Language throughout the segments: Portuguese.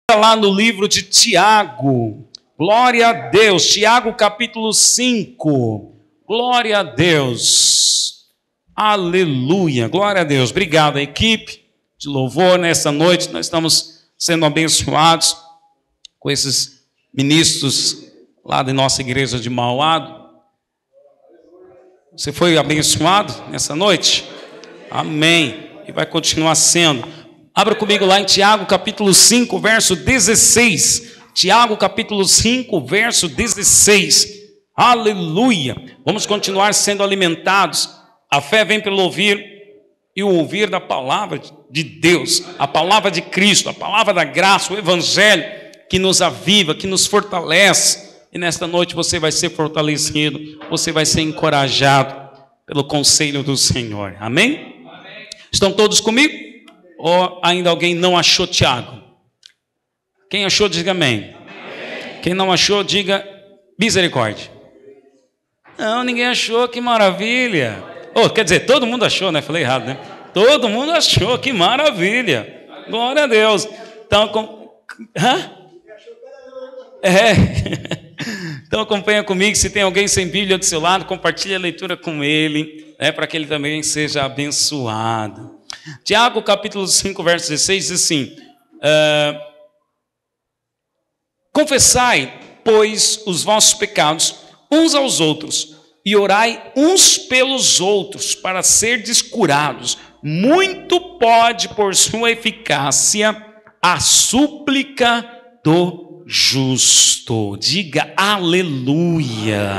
Lá no livro de Tiago, glória a Deus, Tiago capítulo 5, glória a Deus, aleluia, glória a Deus. Obrigado, equipe de louvor. Nessa noite nós estamos sendo abençoados com esses ministros lá da nossa igreja de Mauá. Você foi abençoado nessa noite? Amém, e vai continuar sendo. Abra comigo lá em Tiago capítulo 5, verso 16. Tiago capítulo 5, verso 16. Aleluia. Vamos continuar sendo alimentados. A fé vem pelo ouvir e o ouvir da palavra de Deus. A palavra de Cristo, a palavra da graça, o evangelho que nos aviva, que nos fortalece. E nesta noite você vai ser fortalecido, você vai ser encorajado pelo conselho do Senhor. Amém? Amém. Estão todos comigo? Ou ainda alguém não achou Tiago? Quem achou, diga amém. Amém. Quem não achou, diga misericórdia. Não, ninguém achou, que maravilha. Quer dizer, todo mundo achou, né? Falei errado, né? Todo mundo achou, que maravilha. Glória a Deus. Então, Então acompanha comigo. Se tem alguém sem Bíblia do seu lado, compartilhe a leitura com ele, para que ele também seja abençoado. Tiago capítulo 5, verso 16 diz assim: confessai, pois, os vossos pecados uns aos outros, e orai uns pelos outros, para serdes curados. Muito pode, por sua eficácia, a súplica do justo. Diga aleluia.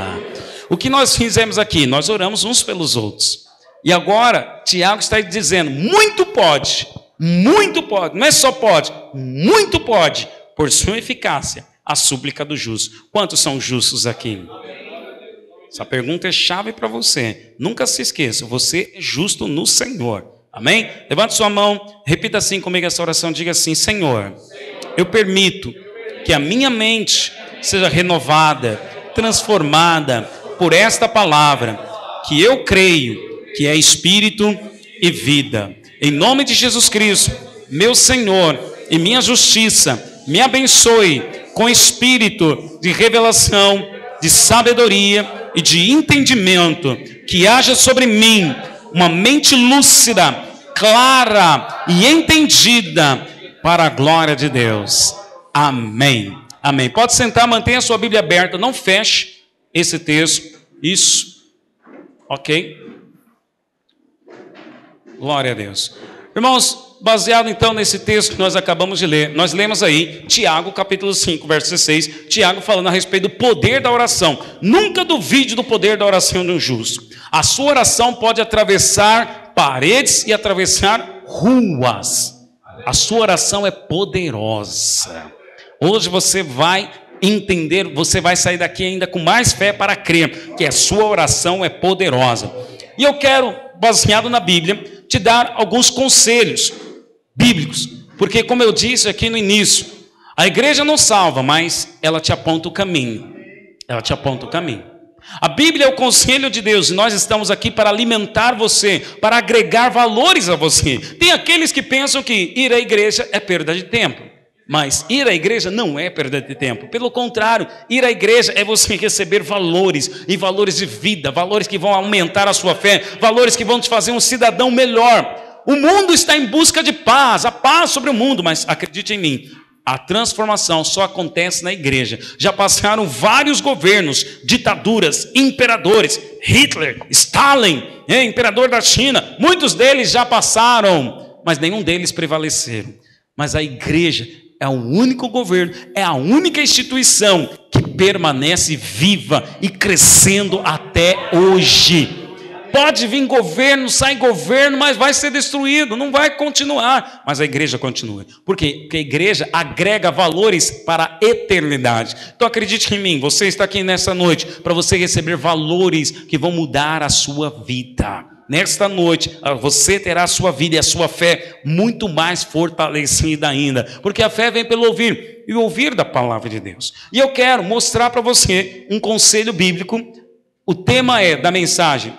O que nós fizemos aqui? Nós oramos uns pelos outros. E agora, Tiago está dizendo, muito pode, não é só pode, muito pode, por sua eficácia, a súplica do justo. Quantos são justos aqui? Essa pergunta é chave para você. Nunca se esqueça, você é justo no Senhor. Amém? Levante sua mão, repita assim comigo essa oração, diga assim: Senhor, eu permito que a minha mente seja renovada, transformada por esta palavra, que eu creio que é espírito e vida. Em nome de Jesus Cristo, meu Senhor e minha justiça, me abençoe com espírito de revelação, de sabedoria e de entendimento, que haja sobre mim uma mente lúcida, clara e entendida para a glória de Deus. Amém. Amém. Pode sentar, mantenha a sua Bíblia aberta, não feche esse texto. Isso. Ok? Glória a Deus. Irmãos, baseado então nesse texto que nós acabamos de ler, nós lemos aí Tiago capítulo 5, verso 16, Tiago falando a respeito do poder da oração. Nunca duvide do poder da oração de um justo. A sua oração pode atravessar paredes e atravessar ruas. A sua oração é poderosa. Hoje você vai entender, você vai sair daqui ainda com mais fé para crer que a sua oração é poderosa. E eu quero, baseado na Bíblia, te dar alguns conselhos bíblicos, porque como eu disse aqui no início, a igreja não salva, mas ela te aponta o caminho. Ela te aponta o caminho. A Bíblia é o conselho de Deus, e nós estamos aqui para alimentar você, para agregar valores a você. Tem aqueles que pensam que ir à igreja é perda de tempo. Mas ir à igreja não é perda de tempo. Pelo contrário, ir à igreja é você receber valores, e valores de vida, valores que vão aumentar a sua fé, valores que vão te fazer um cidadão melhor. O mundo está em busca de paz, a paz sobre o mundo, mas acredite em mim, a transformação só acontece na igreja. Já passaram vários governos, ditaduras, imperadores, Hitler, Stalin, imperador da China, muitos deles já passaram, mas nenhum deles prevaleceram. Mas a igreja é o único governo, é a única instituição que permanece viva e crescendo até hoje. Pode vir governo, sai governo, mas vai ser destruído, não vai continuar. Mas a igreja continua. Por quê? Porque a igreja agrega valores para a eternidade. Então acredite em mim, você está aqui nessa noite para você receber valores que vão mudar a sua vida. Nesta noite, você terá a sua vida e a sua fé muito mais fortalecida ainda. Porque a fé vem pelo ouvir e o ouvir da palavra de Deus. E eu quero mostrar para você um conselho bíblico. O tema da mensagem: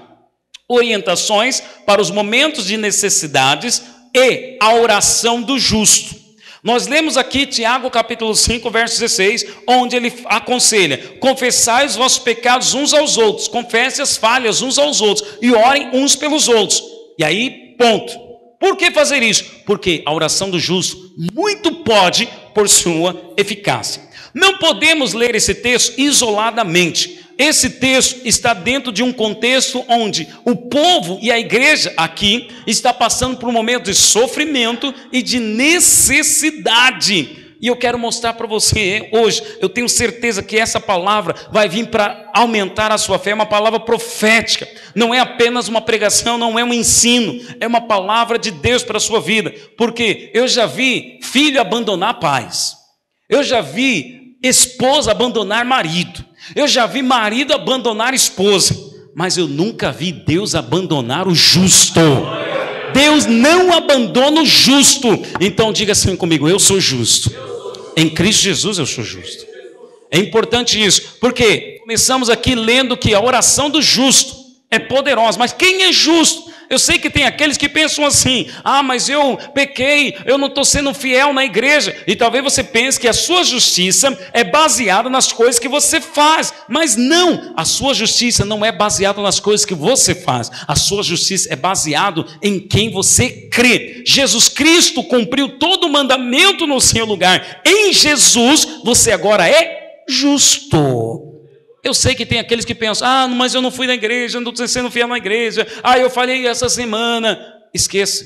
orientações para os momentos de necessidades e a oração do justo. Nós lemos aqui Tiago capítulo 5, verso 16, onde ele aconselha: confessai os vossos pecados uns aos outros, confesse as falhas uns aos outros e orem uns pelos outros. E aí, ponto. Por que fazer isso? Porque a oração do justo muito pode por sua eficácia. Não podemos ler esse texto isoladamente. Esse texto está dentro de um contexto onde o povo e a igreja aqui está passando por um momento de sofrimento e de necessidade. E eu quero mostrar para você hoje, eu tenho certeza que essa palavra vai vir para aumentar a sua fé, é uma palavra profética, não é apenas uma pregação, não é um ensino, é uma palavra de Deus para a sua vida, porque eu já vi filho abandonar pais, eu já vi esposa abandonar marido, eu já vi marido abandonar esposa, mas eu nunca vi Deus abandonar o justo. Deus não abandona o justo. Então diga assim comigo: eu sou justo. Em Cristo Jesus eu sou justo. É importante isso, porque começamos aqui lendo que a oração do justo é poderosa. Mas quem é justo? Eu sei que tem aqueles que pensam assim: ah, mas eu pequei, eu não estou sendo fiel na igreja. E talvez você pense que a sua justiça é baseada nas coisas que você faz. Mas não, a sua justiça não é baseada nas coisas que você faz. A sua justiça é baseada em quem você crê. Jesus Cristo cumpriu todo o mandamento no seu lugar. Em Jesus você agora é justo. Eu sei que tem aqueles que pensam: ah, mas eu não fui na igreja, eu não estou sendo fiel na igreja, ah, eu falhei essa semana. Esqueça,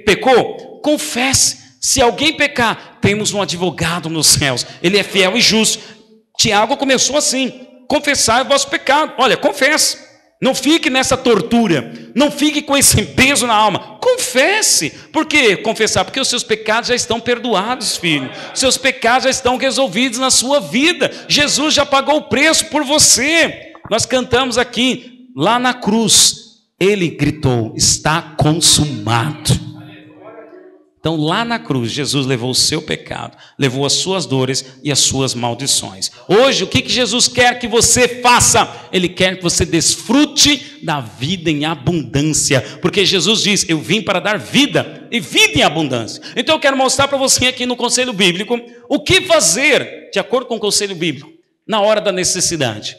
pecou? Confesse. Se alguém pecar, temos um advogado nos céus, ele é fiel e justo. Tiago começou assim: confessai o vosso pecado. Olha, confesse. Não fique nessa tortura, não fique com esse peso na alma. Confesse. Por que confessar? Porque os seus pecados já estão perdoados, filho. Seus pecados já estão resolvidos na sua vida. Jesus já pagou o preço por você. Nós cantamos aqui, lá na cruz, ele gritou: está consumado. Então lá na cruz, Jesus levou o seu pecado, levou as suas dores e as suas maldições. Hoje, o que Jesus quer que você faça? Ele quer que você desfrute da vida em abundância, porque Jesus diz: eu vim para dar vida, e vida em abundância. Então eu quero mostrar para você aqui no conselho bíblico, o que fazer, de acordo com o conselho bíblico, na hora da necessidade.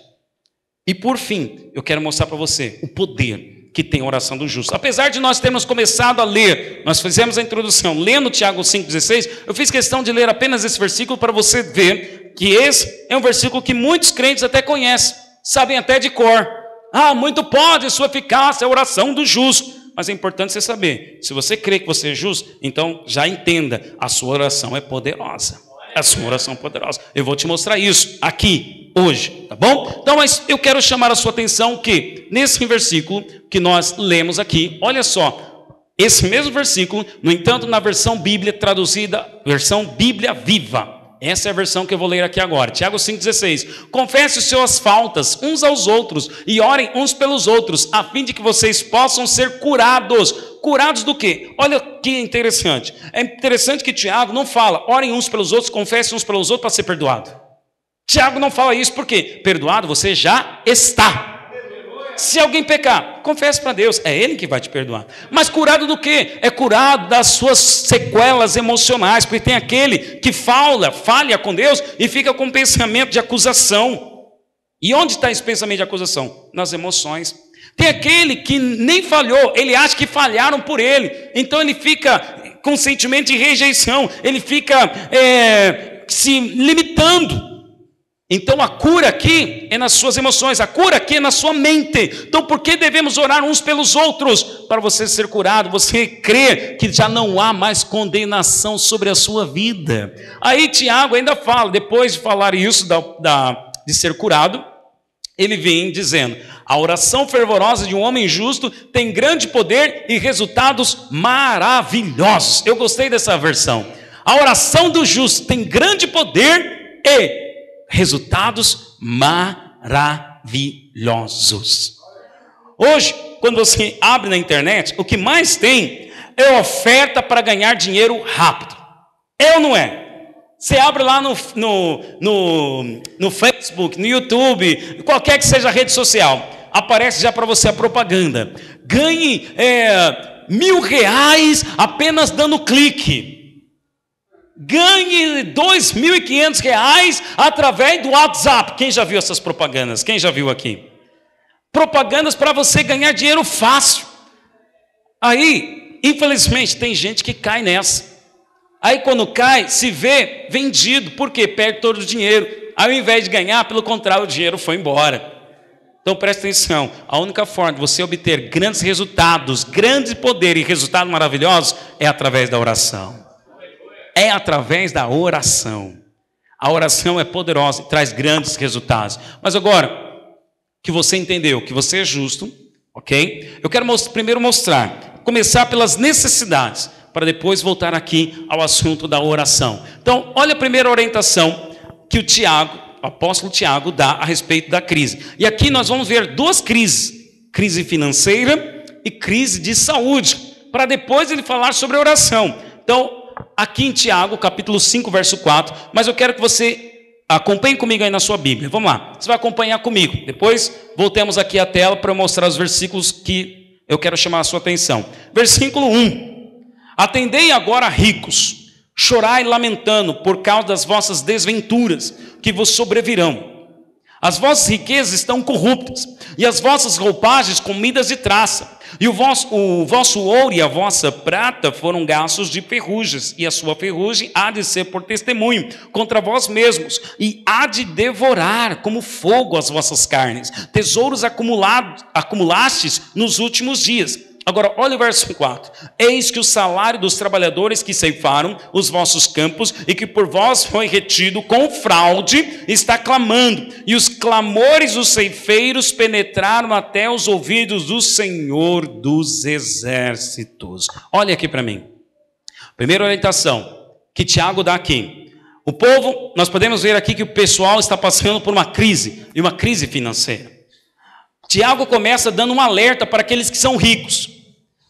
E por fim, eu quero mostrar para você o poder que tem a oração do justo. Apesar de nós termos começado a ler, nós fizemos a introdução lendo Tiago 5,16, eu fiz questão de ler apenas esse versículo para você ver que esse é um versículo que muitos crentes até conhecem, sabem até de cor. Ah, muito pode sua eficácia, a oração do justo. Mas é importante você saber, se você crê que você é justo, então já entenda, a sua oração é poderosa. A sua oração é poderosa. Eu vou te mostrar isso aqui, hoje, tá bom? Então, mas eu quero chamar a sua atenção que, nesse versículo que nós lemos aqui, olha só, esse mesmo versículo, no entanto, na versão Bíblia traduzida, versão Bíblia Viva, essa é a versão que eu vou ler aqui agora, Tiago 5,16, confesse as suas faltas uns aos outros e orem uns pelos outros, a fim de que vocês possam ser curados. Curados do quê? Olha que interessante. É interessante que Tiago não fala, orem uns pelos outros, confessem uns pelos outros para ser perdoado. Tiago não fala isso porque perdoado você já está. Se alguém pecar, confesse para Deus, é Ele que vai te perdoar. Mas curado do quê? É curado das suas sequelas emocionais, porque tem aquele que falha com Deus e fica com um pensamento de acusação. E onde está esse pensamento de acusação? Nas emoções. Tem aquele que nem falhou, ele acha que falharam por ele, então ele fica com sentimento de rejeição, ele fica se limitando. Então a cura aqui é nas suas emoções, a cura aqui é na sua mente. Então por que devemos orar uns pelos outros? Para você ser curado, você crer que já não há mais condenação sobre a sua vida. Aí Tiago ainda fala, depois de falar isso de ser curado, ele vem dizendo: a oração fervorosa de um homem justo tem grande poder e resultados maravilhosos. Eu gostei dessa versão. A oração do justo tem grande poder e resultados maravilhosos. Hoje, quando você abre na internet, o que mais tem é oferta para ganhar dinheiro rápido. É ou não é? Você abre lá no Facebook, no YouTube, qualquer que seja a rede social, aparece já para você a propaganda. Ganhe R$1.000 apenas dando clique. Ganhe R$2.500 através do WhatsApp. Quem já viu essas propagandas? Quem já viu aqui? Propagandas para você ganhar dinheiro fácil. Aí, infelizmente, tem gente que cai nessa. Aí quando cai, se vê vendido. Por quê? Perde todo o dinheiro. Aí ao invés de ganhar, pelo contrário, o dinheiro foi embora. Então preste atenção. A única forma de você obter grandes resultados, grande poder e resultados maravilhosos é através da oração. É através da oração. A oração é poderosa e traz grandes resultados. Mas agora, que você entendeu que você é justo, ok? Eu quero primeiro começar pelas necessidades, para depois voltar aqui ao assunto da oração. Então, olha a primeira orientação que o apóstolo Tiago dá a respeito da crise. E aqui nós vamos ver duas crises: crise financeira e crise de saúde, para depois ele falar sobre a oração. Então, aqui em Tiago, capítulo 5, verso 4, mas eu quero que você acompanhe comigo aí na sua Bíblia. Vamos lá, você vai acompanhar comigo. Depois, voltemos aqui à tela para eu mostrar os versículos que eu quero chamar a sua atenção. Versículo 1. Atendei agora, ricos, chorai lamentando por causa das vossas desventuras que vos sobrevirão. As vossas riquezas estão corruptas, e as vossas roupagens comidas de traça, e o vosso ouro e a vossa prata foram gastos de ferrugens, e a sua ferrugem há de ser por testemunho contra vós mesmos, e há de devorar como fogo as vossas carnes. Tesouros acumulastes nos últimos dias. Agora, olha o verso 4. Eis que o salário dos trabalhadores que ceifaram os vossos campos e que por vós foi retido com fraude, está clamando. E os clamores dos ceifeiros penetraram até os ouvidos do Senhor dos Exércitos. Olha aqui para mim. Primeira orientação que Tiago dá aqui. O povo, nós podemos ver aqui que o pessoal está passando por uma crise, e uma crise financeira. Tiago começa dando um alerta para aqueles que são ricos.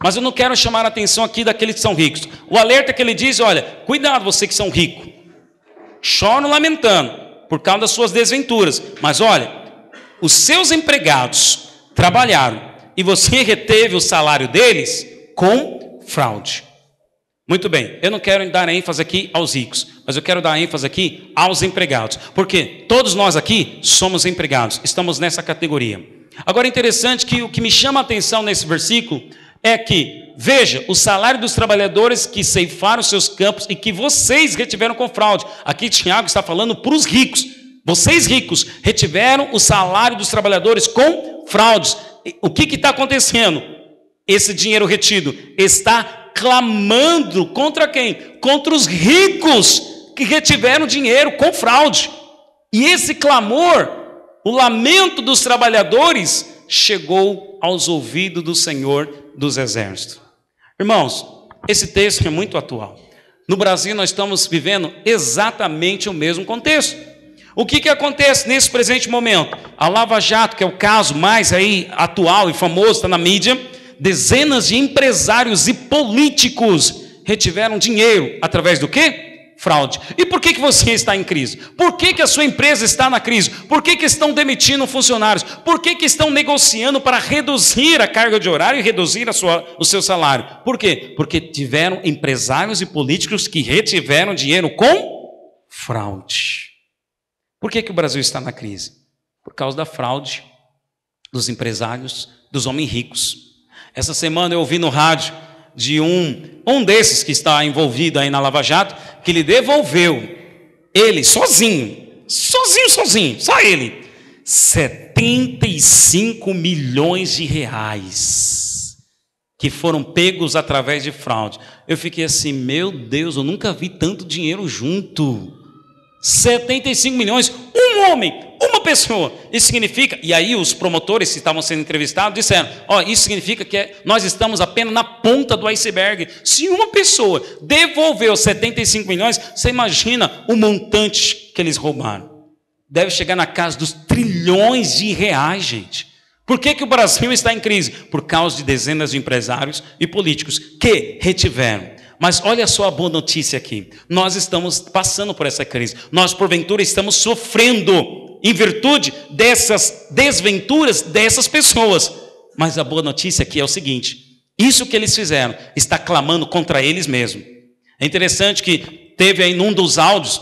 Mas eu não quero chamar a atenção aqui daqueles que são ricos. O alerta que ele diz, olha, cuidado você que são ricos. Choram lamentando por causa das suas desventuras. Mas olha, os seus empregados trabalharam e você reteve o salário deles com fraude. Muito bem, eu não quero dar ênfase aqui aos ricos, mas eu quero dar ênfase aqui aos empregados. Porque todos nós aqui somos empregados, estamos nessa categoria. Agora é interessante que o que me chama a atenção nesse versículo é que, veja, o salário dos trabalhadores que ceifaram seus campos e que vocês retiveram com fraude. Aqui Tiago está falando para os ricos. Vocês ricos retiveram o salário dos trabalhadores com fraudes. O que está acontecendo? Esse dinheiro retido está clamando contra quem? Contra os ricos que retiveram dinheiro com fraude. E esse clamor, o lamento dos trabalhadores, chegou aos ouvidos do Senhor dos Exércitos. Irmãos, esse texto é muito atual. No Brasil nós estamos vivendo exatamente o mesmo contexto. O que acontece nesse presente momento? A Lava Jato, que é o caso mais aí atual e famoso, está na mídia, dezenas de empresários e políticos retiveram dinheiro através do quê? Fraude. E por que você está em crise? Por que a sua empresa está na crise? Por que estão demitindo funcionários? Por que estão negociando para reduzir a carga de horário e reduzir o seu salário? Por quê? Porque tiveram empresários e políticos que retiveram dinheiro com fraude. Por que o Brasil está na crise? Por causa da fraude dos empresários, dos homens ricos. Essa semana eu ouvi no rádio de um desses que está envolvido aí na Lava Jato, que ele devolveu, ele sozinho, só ele, 75 milhões de reais, que foram pegos através de fraude. Eu fiquei assim, meu Deus, eu nunca vi tanto dinheiro junto. 75 milhões, um homem, uma pessoa. Isso significa, e aí os promotores que estavam sendo entrevistados disseram, isso significa que nós estamos apenas na ponta do iceberg. Se uma pessoa devolveu 75 milhões, você imagina o montante que eles roubaram. Deve chegar na casa dos trilhões de reais, gente. Por que o Brasil está em crise? Por causa de dezenas de empresários e políticos que retiveram. Mas olha só a boa notícia aqui. Nós estamos passando por essa crise. Nós, porventura, estamos sofrendo em virtude dessas desventuras dessas pessoas. Mas a boa notícia aqui é o seguinte: isso que eles fizeram está clamando contra eles mesmos. É interessante que teve aí num dos áudios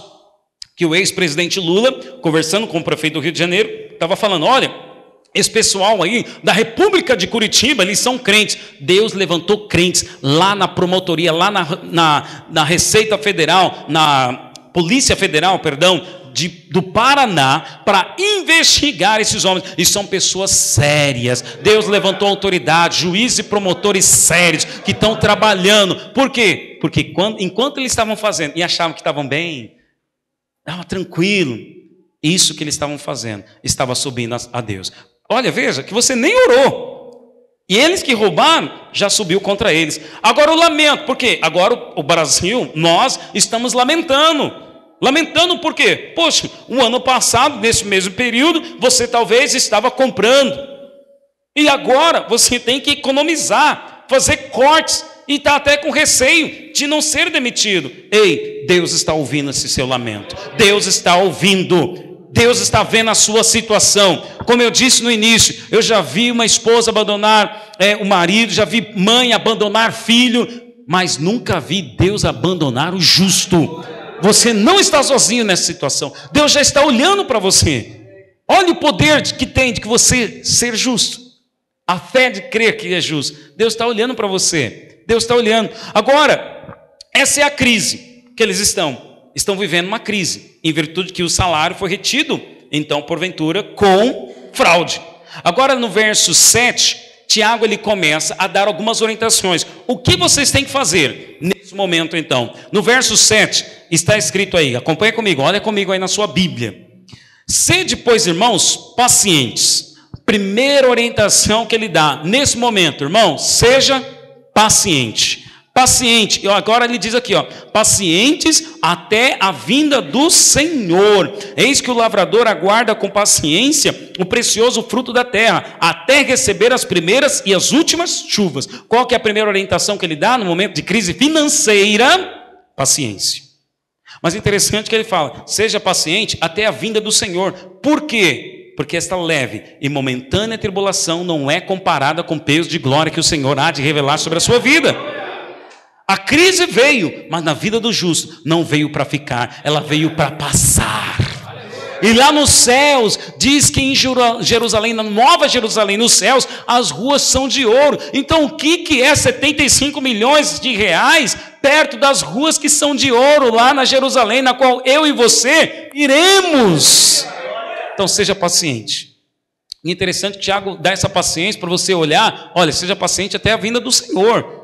que o ex-presidente Lula, conversando com o prefeito do Rio de Janeiro, estava falando: olha, esse pessoal aí da República de Curitiba, eles são crentes. Deus levantou crentes lá na promotoria, lá na Receita Federal, na Polícia Federal, perdão, do Paraná, para investigar esses homens. E são pessoas sérias. Deus levantou autoridade, juízes e promotores sérios que estão trabalhando. Por quê? Porque enquanto eles estavam fazendo e achavam que estavam bem, estava tranquilo, isso que eles estavam fazendo estava subindo a Deus. Olha, veja, que você nem orou. E eles que roubaram, já subiu contra eles. Agora o lamento, por quê? Agora o Brasil, nós estamos lamentando. Lamentando por quê? Poxa, o ano passado, nesse mesmo período, você talvez estava comprando. E agora você tem que economizar, fazer cortes, e está até com receio de não ser demitido. Ei, Deus está ouvindo esse seu lamento. Deus está ouvindo. Deus está vendo a sua situação. Como eu disse no início, eu já vi uma esposa abandonar o marido, já vi mãe abandonar filho, mas nunca vi Deus abandonar o justo. Você não está sozinho nessa situação. Deus já está olhando para você. Olha o poder que tem de que você ser justo. A fé de crer que é justo. Deus está olhando para você. Deus está olhando. Agora, essa é a crise que eles estão vivendo uma crise, em virtude que o salário foi retido, então, porventura, com fraude. Agora, no verso 7, Tiago ele começa a dar algumas orientações. O que vocês têm que fazer nesse momento, então? No verso 7, está escrito aí, acompanha comigo, olha comigo aí na sua Bíblia. Sede, pois, irmãos, pacientes. Primeira orientação que ele dá, nesse momento, irmão, seja paciente. Paciente, agora ele diz aqui, ó, pacientes até a vinda do Senhor. Eis que o lavrador aguarda com paciência o precioso fruto da terra, até receber as primeiras e as últimas chuvas. Qual que é a primeira orientação que ele dá no momento de crise financeira? Paciência. Mas interessante que ele fala, seja paciente até a vinda do Senhor. Por quê? Porque esta leve e momentânea tribulação não é comparada com o peso de glória que o Senhor há de revelar sobre a sua vida. A crise veio, mas na vida do justo não veio para ficar, ela veio para passar. E lá nos céus, diz que em Jerusalém, na Nova Jerusalém, nos céus, as ruas são de ouro. Então o que é 75 milhões de reais perto das ruas que são de ouro lá na Jerusalém, na qual eu e você iremos? Então seja paciente. E interessante que Tiago dá essa paciência para você olhar, olha, seja paciente até a vinda do Senhor.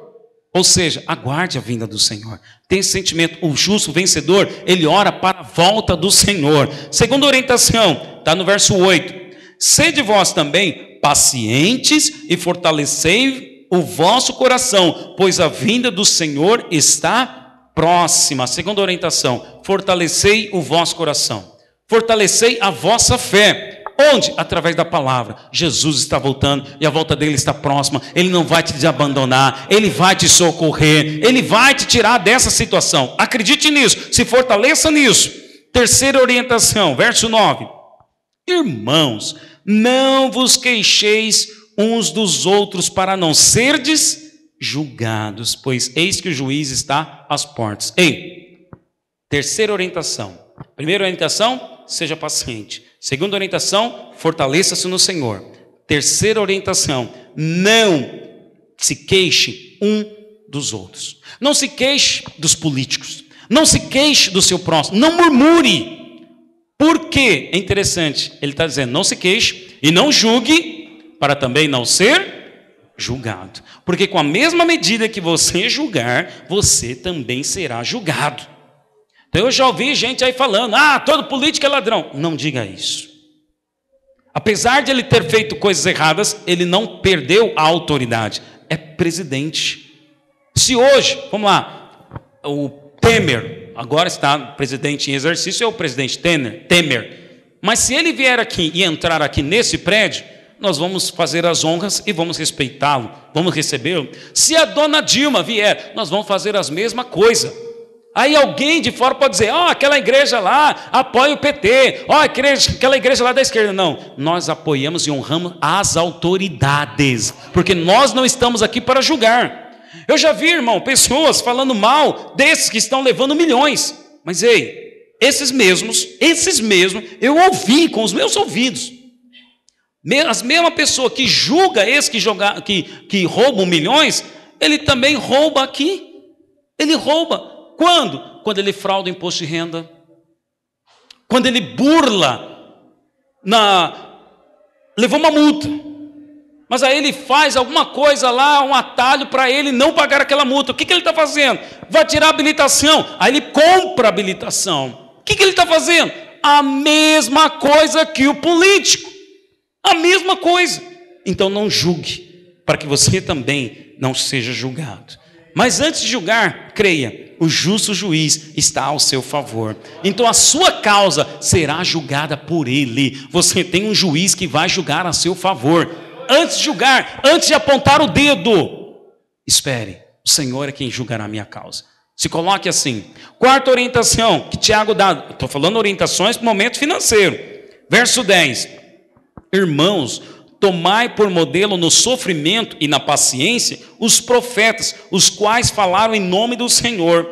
Ou seja, aguarde a vinda do Senhor. Tem esse sentimento, o justo, o vencedor, ele ora para a volta do Senhor. Segunda orientação, está no verso 8. Sede vós também pacientes e fortalecei o vosso coração, pois a vinda do Senhor está próxima. Segunda orientação, fortalecei o vosso coração. Fortalecei a vossa fé. Onde? Através da palavra. Jesus está voltando e a volta dele está próxima. Ele não vai te abandonar, ele vai te socorrer, ele vai te tirar dessa situação. Acredite nisso, se fortaleça nisso. Terceira orientação, verso 9. Irmãos, não vos queixeis uns dos outros para não serdes julgados, pois eis que o juiz está às portas. Ei, terceira orientação. Primeira orientação, seja paciente. Segunda orientação, fortaleça-se no Senhor. Terceira orientação, não se queixe um dos outros. Não se queixe dos políticos. Não se queixe do seu próximo. Não murmure. Por quê? É interessante. Ele está dizendo, não se queixe e não julgue para também não ser julgado. Porque com a mesma medida que você julgar, você também será julgado. Então eu já ouvi gente aí falando, todo político é ladrão. Não diga isso. Apesar de ele ter feito coisas erradas, ele não perdeu a autoridade. É presidente. Se hoje, vamos lá, o Temer, agora está presidente em exercício, é o presidente Temer. Mas se ele vier aqui e entrar aqui nesse prédio, nós vamos fazer as honras e vamos respeitá-lo, vamos recebê-lo. Se a dona Dilma vier, nós vamos fazer as mesmas coisas. Aí alguém de fora pode dizer, aquela igreja lá apoia o PT, aquela igreja lá da esquerda. Não, nós apoiamos e honramos as autoridades, porque nós não estamos aqui para julgar. Eu já vi, irmão, pessoas falando mal desses que estão levando milhões. Mas ei, esses mesmos, eu ouvi com os meus ouvidos. A mesma pessoa que julga esse que roubam milhões, ele também rouba aqui. Ele rouba. Quando? Quando ele frauda o imposto de renda. Quando ele burla, levou uma multa. Mas aí ele faz alguma coisa lá, um atalho para ele não pagar aquela multa. O que ele está fazendo? Vai tirar a habilitação. Aí ele compra a habilitação. O que ele está fazendo? A mesma coisa que o político. A mesma coisa. Então não julgue, para que você também não seja julgado. Mas antes de julgar, creia, o justo juiz está ao seu favor. Então a sua causa será julgada por ele. Você tem um juiz que vai julgar a seu favor. Antes de julgar, antes de apontar o dedo, espere, o Senhor é quem julgará a minha causa. Se coloque assim. Quarta orientação que Tiago dá, estou falando orientações para o momento financeiro. Verso 10. Irmãos, tomai por modelo no sofrimento e na paciência os profetas, os quais falaram em nome do Senhor.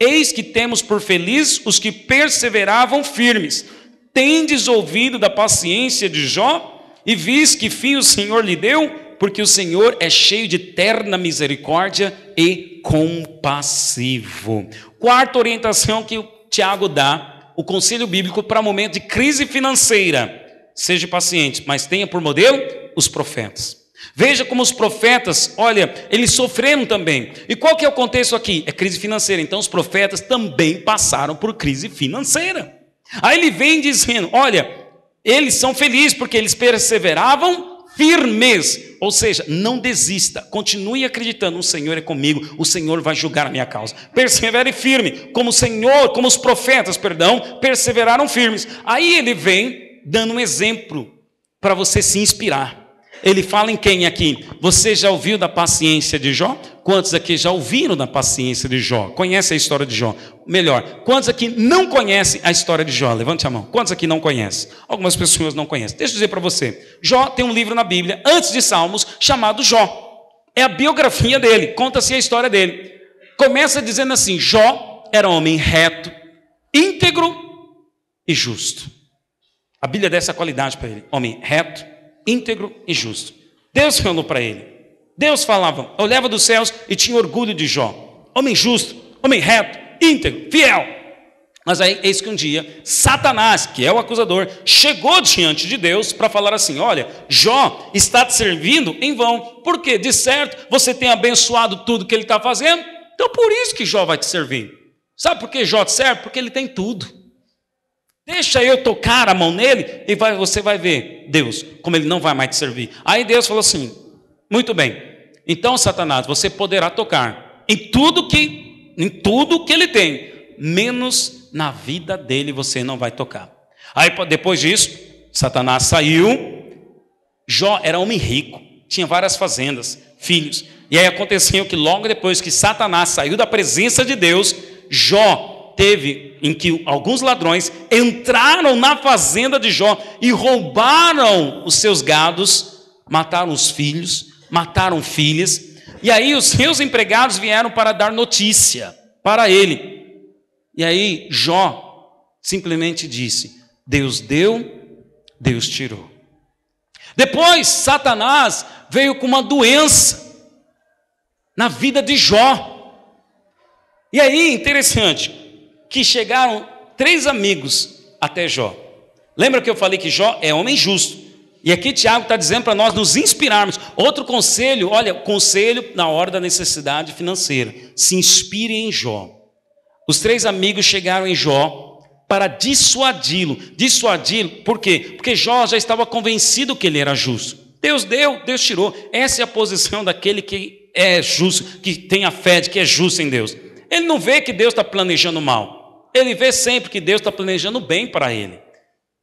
Eis que temos por felizes os que perseveravam firmes. Tendes ouvido da paciência de Jó, e vis que fim o Senhor lhe deu, porque o Senhor é cheio de terna misericórdia e compassivo. Quarta orientação que o Tiago dá, o conselho bíblico para momento de crise financeira. Seja paciente, mas tenha por modelo os profetas. Veja como os profetas, olha, eles sofreram também. E qual que é o contexto aqui? É crise financeira. Então os profetas também passaram por crise financeira. Aí ele vem dizendo, olha, eles são felizes porque eles perseveravam firmes. Ou seja, não desista, continue acreditando, o Senhor é comigo, o Senhor vai julgar a minha causa. Persevere firme, como os profetas, perseveraram firmes. Aí ele vem dando um exemplo para você se inspirar. Ele fala em quem aqui? Você já ouviu da paciência de Jó? Quantos aqui já ouviram da paciência de Jó? Conhece a história de Jó? Melhor, quantos aqui não conhecem a história de Jó? Levante a mão. Quantos aqui não conhecem? Algumas pessoas não conhecem. Deixa eu dizer para você. Jó tem um livro na Bíblia, antes de Salmos, chamado Jó. É a biografia dele, conta-se a história dele. Começa dizendo assim, Jó era um homem reto, íntegro e justo. A Bíblia dá essa qualidade para ele. Homem reto, íntegro e justo. Deus falou para ele. Deus falava, olhava dos céus e tinha orgulho de Jó. Homem justo, homem reto, íntegro, fiel. Mas aí, eis que um dia, Satanás, que é o acusador, chegou diante de Deus para falar assim, olha, Jó está te servindo em vão. Por quê? De certo, você tem abençoado tudo que ele está fazendo. Então por isso que Jó vai te servir. Sabe por que Jó te serve? Porque ele tem tudo. Deixa eu tocar a mão nele e você vai ver, Deus, como ele não vai mais te servir. Aí Deus falou assim, muito bem, então Satanás, você poderá tocar em tudo que ele tem, menos na vida dele você não vai tocar. Aí depois disso, Satanás saiu. Jó era homem rico, tinha várias fazendas, filhos. E aí aconteceu que logo depois que Satanás saiu da presença de Deus, Jó teve em que alguns ladrões entraram na fazenda de Jó e roubaram os seus gados, mataram os filhos, mataram filhas, e aí os seus empregados vieram para dar notícia para ele. E aí Jó simplesmente disse, Deus deu, Deus tirou. Depois Satanás veio com uma doença na vida de Jó. E aí interessante, que chegaram 3 amigos até Jó. Lembra que eu falei que Jó é homem justo? E aqui Tiago está dizendo para nós nos inspirarmos. Outro conselho, olha, conselho na hora da necessidade financeira. Se inspire em Jó. Os 3 amigos chegaram em Jó para dissuadi-lo. Dissuadi-lo, por quê? Porque Jó já estava convencido que ele era justo. Deus deu, Deus tirou. Essa é a posição daquele que é justo, que tem a fé de que é justo em Deus. Ele não vê que Deus está planejando mal. Ele vê sempre que Deus está planejando bem para ele.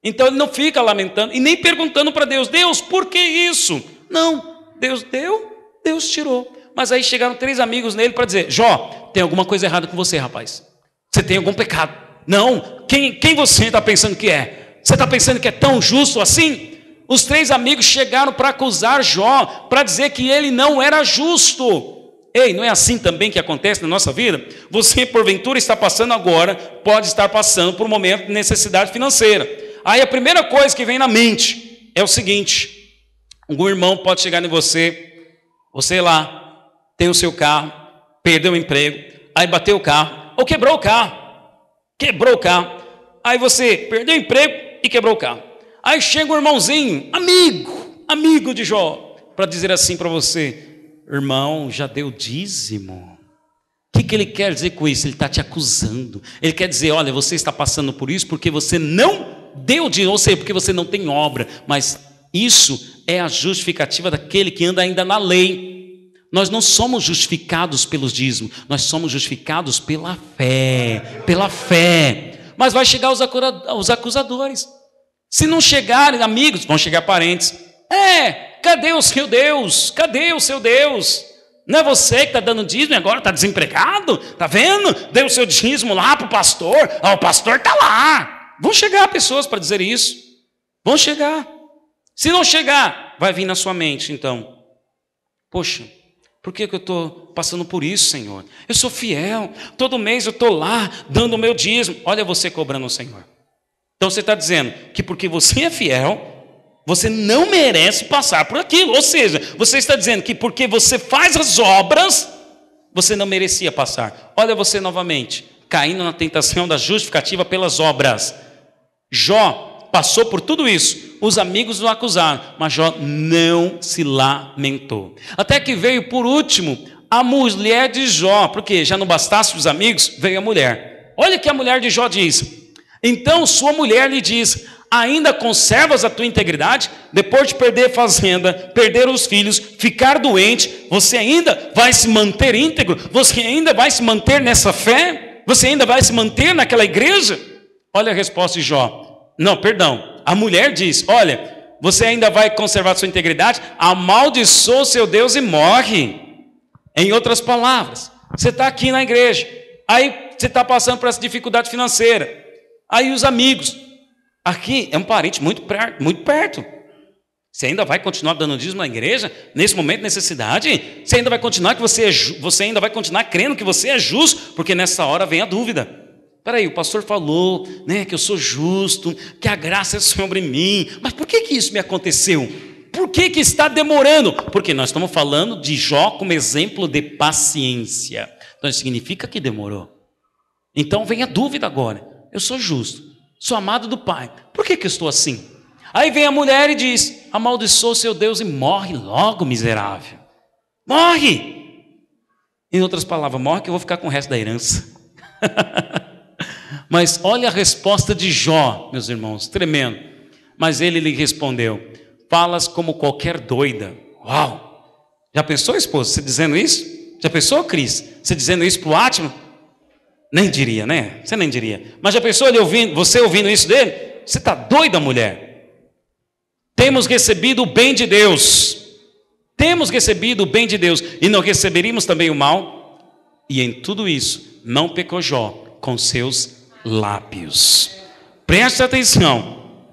Então ele não fica lamentando e nem perguntando para Deus, Deus, por que isso? Não, Deus deu, Deus tirou. Mas aí chegaram 3 amigos nele para dizer, Jó, tem alguma coisa errada com você, rapaz. Você tem algum pecado. Não, quem você está pensando que é? Você está pensando que é tão justo assim? Os 3 amigos chegaram para acusar Jó, para dizer que ele não era justo. Ei, não é assim também que acontece na nossa vida? Você, porventura, está passando agora, pode estar passando por um momento de necessidade financeira. Aí a primeira coisa que vem na mente é o seguinte, algum irmão pode chegar em você lá, tem o seu carro, perdeu o emprego, aí bateu o carro, ou quebrou o carro, aí você perdeu o emprego e quebrou o carro. Aí chega um irmãozinho, amigo de Jó, para dizer assim para você, irmão, já deu dízimo? O que ele quer dizer com isso? Ele está te acusando. Ele quer dizer, olha, você está passando por isso porque você não deu dízimo, ou seja, porque você não tem obra. Mas isso é a justificativa daquele que anda ainda na lei. Nós não somos justificados pelos dízimos, nós somos justificados pela fé. Mas vai chegar os acusadores. Se não chegarem amigos, vão chegar parentes. Cadê o seu Deus? Cadê o seu Deus? Não é você que está dando dízimo e agora está desempregado? Está vendo? Deu o seu dízimo lá para o pastor. O pastor está lá. Vão chegar pessoas para dizer isso. Vão chegar. Se não chegar, vai vir na sua mente então. Poxa, por que eu estou passando por isso, Senhor? Eu sou fiel. Todo mês eu estou lá dando o meu dízimo. Olha você cobrando o Senhor. Então você está dizendo que porque você é fiel, você não merece passar por aquilo. Ou seja, você está dizendo que porque você faz as obras, você não merecia passar. Olha você novamente, caindo na tentação da justificativa pelas obras. Jó passou por tudo isso. Os amigos o acusaram, mas Jó não se lamentou. Até que veio por último a mulher de Jó, porque já não bastasse os amigos, veio a mulher. Olha o que a mulher de Jó diz. Então sua mulher lhe diz, ainda conservas a tua integridade? Depois de perder a fazenda, perder os filhos, ficar doente, você ainda vai se manter íntegro? Você ainda vai se manter nessa fé? Você ainda vai se manter naquela igreja? Olha a resposta de Jó. Não, perdão. A mulher diz, olha, você ainda vai conservar a sua integridade? Amaldiçoa o seu Deus e morre. Em outras palavras, você está aqui na igreja, aí você está passando por essa dificuldade financeira. Aí os amigos, aqui é um parente muito perto. Você ainda vai continuar dando dízimo na igreja? Nesse momento de necessidade? Você ainda vai continuar você ainda vai continuar crendo que você é justo? Porque nessa hora vem a dúvida. Peraí, o pastor falou, né, que eu sou justo, que a graça é sobre mim. Mas por que isso me aconteceu? Por que está demorando? Porque nós estamos falando de Jó como exemplo de paciência. Então isso significa que demorou. Então vem a dúvida agora. Eu sou justo, sou amado do Pai. Por que eu estou assim? Aí vem a mulher e diz, amaldiçoa o seu Deus e morre logo, miserável. Morre! Em outras palavras, morre que eu vou ficar com o resto da herança. Mas olha a resposta de Jó, meus irmãos, tremendo. Mas ele lhe respondeu, falas como qualquer doida. Uau! Já pensou, esposa, você dizendo isso? Já pensou, Cris, você dizendo isso para o Átimo? Nem diria, né? Você nem diria. Mas já pensou você ouvindo isso dele? Você está doida, mulher? Temos recebido o bem de Deus. Temos recebido o bem de Deus. E não receberíamos também o mal? E em tudo isso, não pecou Jó com seus lábios. Preste atenção.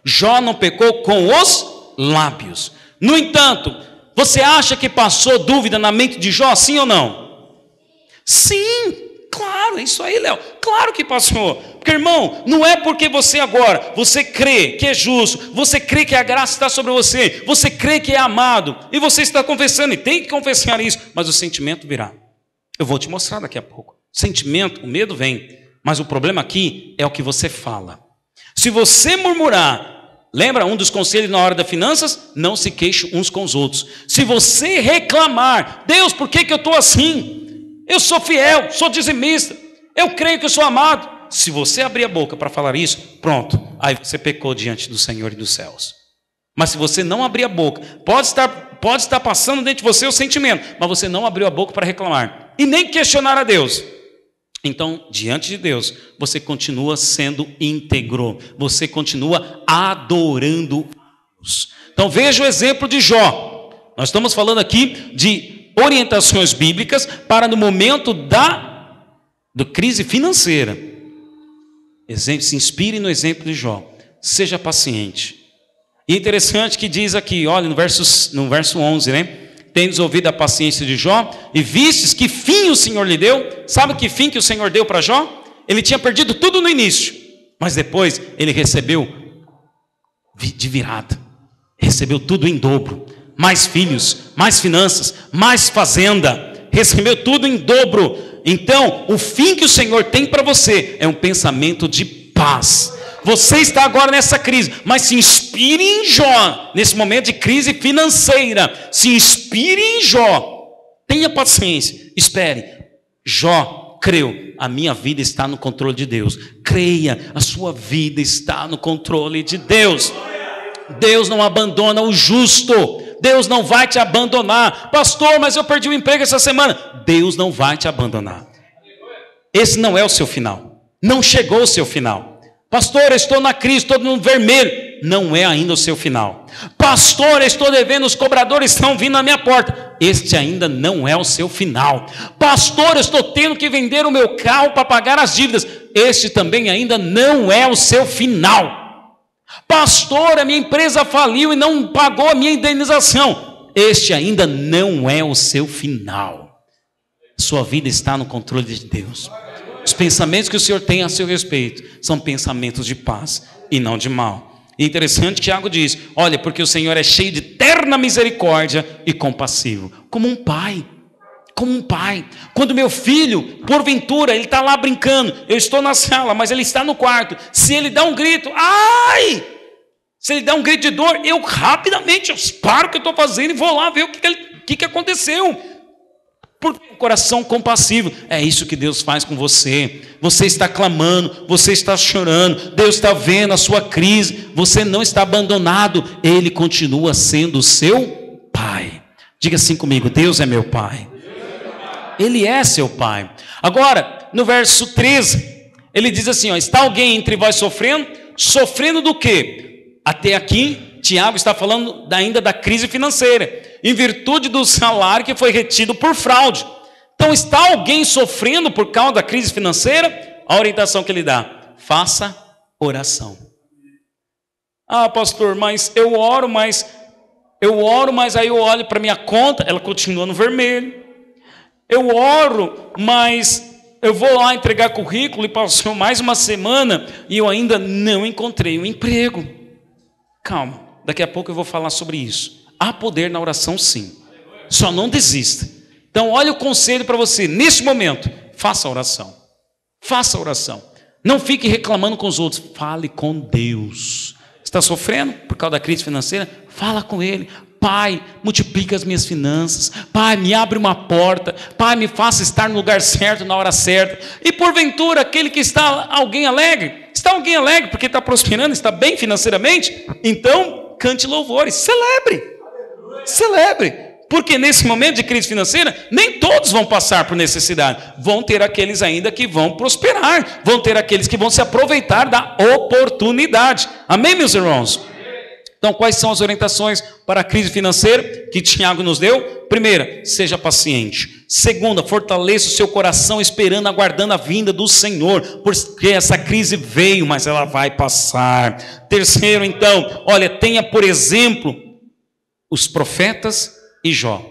Jó não pecou com os lábios. No entanto, você acha que passou dúvida na mente de Jó, sim ou não? Sim. Claro, é isso aí, Léo. Claro que passou. Porque, irmão, não é porque você crê que é justo, você crê que a graça está sobre você, você crê que é amado, e você está confessando, e tem que confessar isso, mas o sentimento virá. Eu vou te mostrar daqui a pouco. Sentimento, o medo vem, mas o problema aqui é o que você fala. Se você murmurar, lembra um dos conselhos na hora das finanças? Não se queixe uns com os outros. Se você reclamar, Deus, por que eu estou assim? Eu sou fiel, sou dizimista, eu creio que eu sou amado. Se você abrir a boca para falar isso, pronto, aí você pecou diante do Senhor e dos céus. Mas se você não abrir a boca, pode estar passando dentro de você o sentimento, mas você não abriu a boca para reclamar, e nem questionar a Deus. Então, diante de Deus, você continua sendo íntegro, você continua adorando a Deus. Então, veja o exemplo de Jó. Nós estamos falando aqui de orientações bíblicas para no momento da crise financeira. Se inspire no exemplo de Jó. Seja paciente. E interessante que diz aqui, olha, no verso 11, né? Tendes ouvido a paciência de Jó e vistes que fim o Senhor lhe deu. Sabe que fim que o Senhor deu para Jó? Ele tinha perdido tudo no início, mas depois ele recebeu de virada. Recebeu tudo em dobro. Mais filhos, mais finanças, mais fazenda. Recebeu tudo em dobro. Então, o fim que o Senhor tem para você é um pensamento de paz. Você está agora nessa crise, mas se inspire em Jó, nesse momento de crise financeira. Se inspire em Jó. Tenha paciência, espere. Jó creu, a minha vida está no controle de Deus. Creia, a sua vida está no controle de Deus. Deus não abandona o justo. Deus não vai te abandonar. Pastor, mas eu perdi o emprego essa semana. Deus não vai te abandonar. Esse não é o seu final. Não chegou o seu final. Pastor, eu estou na crise, estou no vermelho. Não é ainda o seu final. Pastor, eu estou devendo, os cobradores estão vindo na minha porta. Este ainda não é o seu final. Pastor, eu estou tendo que vender o meu carro para pagar as dívidas. Este também ainda não é o seu final. Pastor, a minha empresa faliu e não pagou a minha indenização. Este ainda não é o seu final. Sua vida está no controle de Deus. Os pensamentos que o Senhor tem a seu respeito são pensamentos de paz e não de mal. E interessante que Tiago diz, olha, porque o Senhor é cheio de terna misericórdia e compassivo, como um pai. Como um pai. Quando meu filho, porventura, ele está lá brincando, eu estou na sala, mas ele está no quarto, se ele dá um grito, ai! Se ele dá um grito de dor, eu rapidamente paro o que eu estou fazendo e vou lá ver o que aconteceu. Por um coração compassivo. É isso que Deus faz com você. Você está clamando, você está chorando, Deus está vendo a sua crise, você não está abandonado, Ele continua sendo o seu Pai. Diga assim comigo, Deus é meu Pai. Ele é seu Pai. Agora, no verso 13, ele diz assim, ó, está alguém entre vós sofrendo? Sofrendo do quê? Até aqui, Tiago está falando ainda da crise financeira, em virtude do salário que foi retido por fraude. Então, está alguém sofrendo por causa da crise financeira? A orientação que ele dá, faça oração. Ah, pastor, mas eu oro, mas aí eu olho para minha conta, ela continua no vermelho. Eu oro, mas eu vou lá entregar currículo e passou mais uma semana e eu ainda não encontrei um emprego. Calma, daqui a pouco eu vou falar sobre isso. Há poder na oração, sim. Só não desista. Então, olha o conselho para você. Nesse momento, faça a oração. Faça a oração. Não fique reclamando com os outros. Fale com Deus. Está sofrendo por causa da crise financeira? Fala com Ele. Pai, multiplica as minhas finanças. Pai, me abre uma porta. Pai, me faça estar no lugar certo, na hora certa. E porventura, aquele que está alguém alegre, está alguém alegre porque está prosperando, está bem financeiramente? Então, cante louvores. Celebre. Celebre. Porque nesse momento de crise financeira, nem todos vão passar por necessidade. Vão ter aqueles ainda que vão prosperar. Vão ter aqueles que vão se aproveitar da oportunidade. Amém, meus irmãos? Então, quais são as orientações para a crise financeira que Tiago nos deu? Primeira, seja paciente. Segunda, fortaleça o seu coração esperando, aguardando a vinda do Senhor, porque essa crise veio, mas ela vai passar. Terceiro, então, olha, tenha por exemplo os profetas e Jó.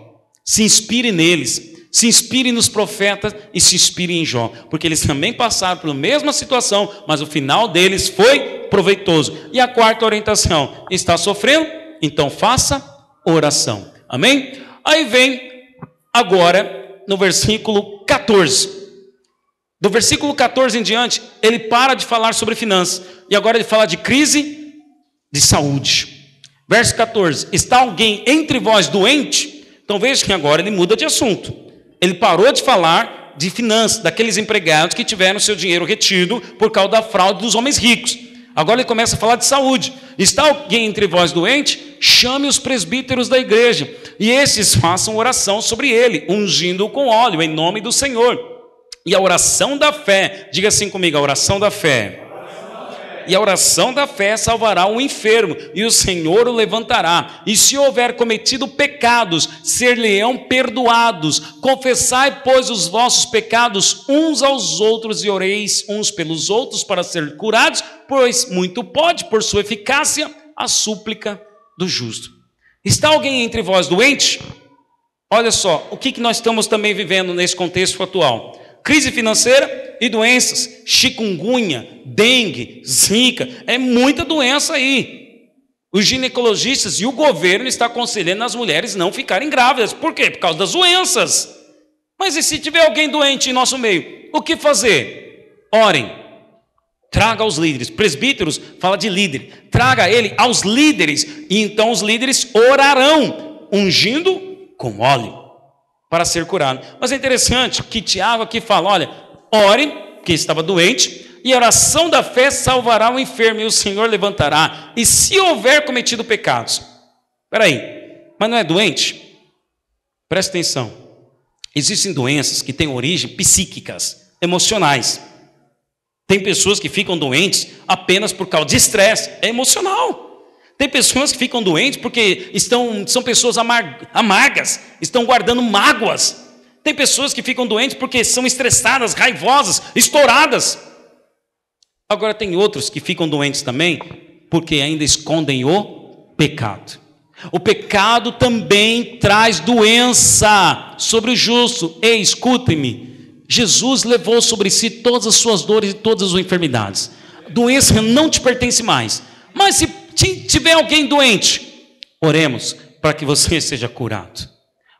Se inspire neles, se inspire nos profetas e se inspire em Jó, porque eles também passaram pela mesma situação, mas o final deles foi proveitoso. E a quarta orientação, está sofrendo? Então faça oração. Amém? Aí vem agora no versículo 14. Do versículo 14 em diante, ele para de falar sobre finanças. E agora ele fala de crise de saúde. Verso 14, está alguém entre vós doente? Então veja que agora ele muda de assunto. Ele parou de falar de finanças, daqueles empregados que tiveram seu dinheiro retido por causa da fraude dos homens ricos. Agora ele começa a falar de saúde. Está alguém entre vós doente? Chame os presbíteros da igreja, e esses façam oração sobre ele, ungindo-o com óleo, em nome do Senhor. E a oração da fé, diga assim comigo, a oração da fé. E a oração da fé salvará o enfermo, e o Senhor o levantará. E se houver cometido pecados, ser-lhe-ão perdoados. Confessai, pois, os vossos pecados uns aos outros, e oreis uns pelos outros para ser curados, pois muito pode, por sua eficácia, a súplica do justo. Está alguém entre vós doente? Olha só, o que nós estamos também vivendo nesse contexto atual? Crise financeira e doenças, chikungunya, dengue, zika, é muita doença aí. Os ginecologistas e o governo estão aconselhando as mulheres não ficarem grávidas. Por quê? Por causa das doenças. Mas e se tiver alguém doente em nosso meio? O que fazer? Orem. Traga aos líderes. Presbíteros fala de líder. Traga ele aos líderes. E então os líderes orarão, ungindo com óleo, para ser curado. Mas é interessante que Tiago aqui fala, olha, orem, que estava doente, e a oração da fé salvará o enfermo, e o Senhor levantará. E se houver cometido pecados, espera aí, mas não é doente? Presta atenção, existem doenças que têm origem psíquicas, emocionais. Tem pessoas que ficam doentes apenas por causa de estresse, é emocional. Tem pessoas que ficam doentes porque são pessoas amargas, estão guardando mágoas. Tem pessoas que ficam doentes porque são estressadas, raivosas, estouradas. Agora tem outros que ficam doentes também porque ainda escondem o pecado. O pecado também traz doença sobre o justo. Ei, escutem-me. Jesus levou sobre si todas as suas dores e todas as enfermidades. A doença não te pertence mais. Mas se tiver alguém doente, oremos para que você seja curado.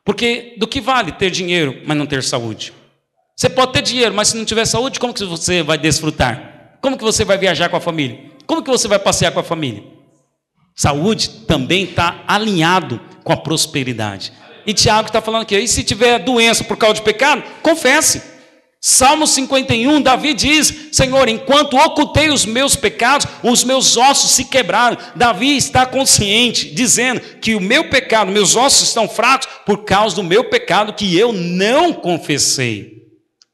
Porque do que vale ter dinheiro, mas não ter saúde? Você pode ter dinheiro, mas se não tiver saúde, como que você vai desfrutar? Como que você vai viajar com a família? Como que você vai passear com a família? Saúde também está alinhado com a prosperidade. E Tiago está falando aqui, e se tiver doença por causa de pecado, confesse. Salmo 51, Davi diz, Senhor, enquanto ocultei os meus pecados, os meus ossos se quebraram. Davi está consciente, dizendo que o meu pecado, meus ossos estão fracos por causa do meu pecado que eu não confessei.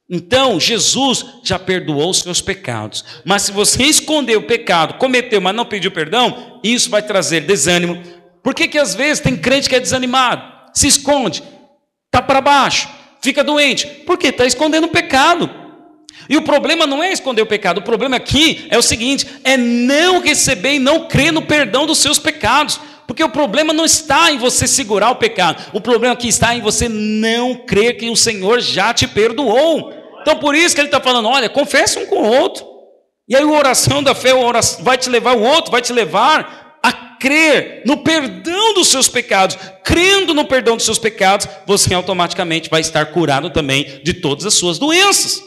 Então, Jesus já perdoou os seus pecados. Mas se você escondeu o pecado, cometeu, mas não pediu perdão, isso vai trazer desânimo. Por que às vezes tem crente que é desanimado? Se esconde, está para baixo. Fica doente, porque está escondendo o pecado. E o problema não é esconder o pecado, o problema aqui é o seguinte, é não receber e não crer no perdão dos seus pecados. Porque o problema não está em você segurar o pecado, o problema aqui está em você não crer que o Senhor já te perdoou. Então por isso que ele está falando, olha, confessa um com o outro. E aí a oração da fé vai te levar, o outro vai te levar a crer no perdão dos seus pecados. Crendo no perdão dos seus pecados, você automaticamente vai estar curado também de todas as suas doenças.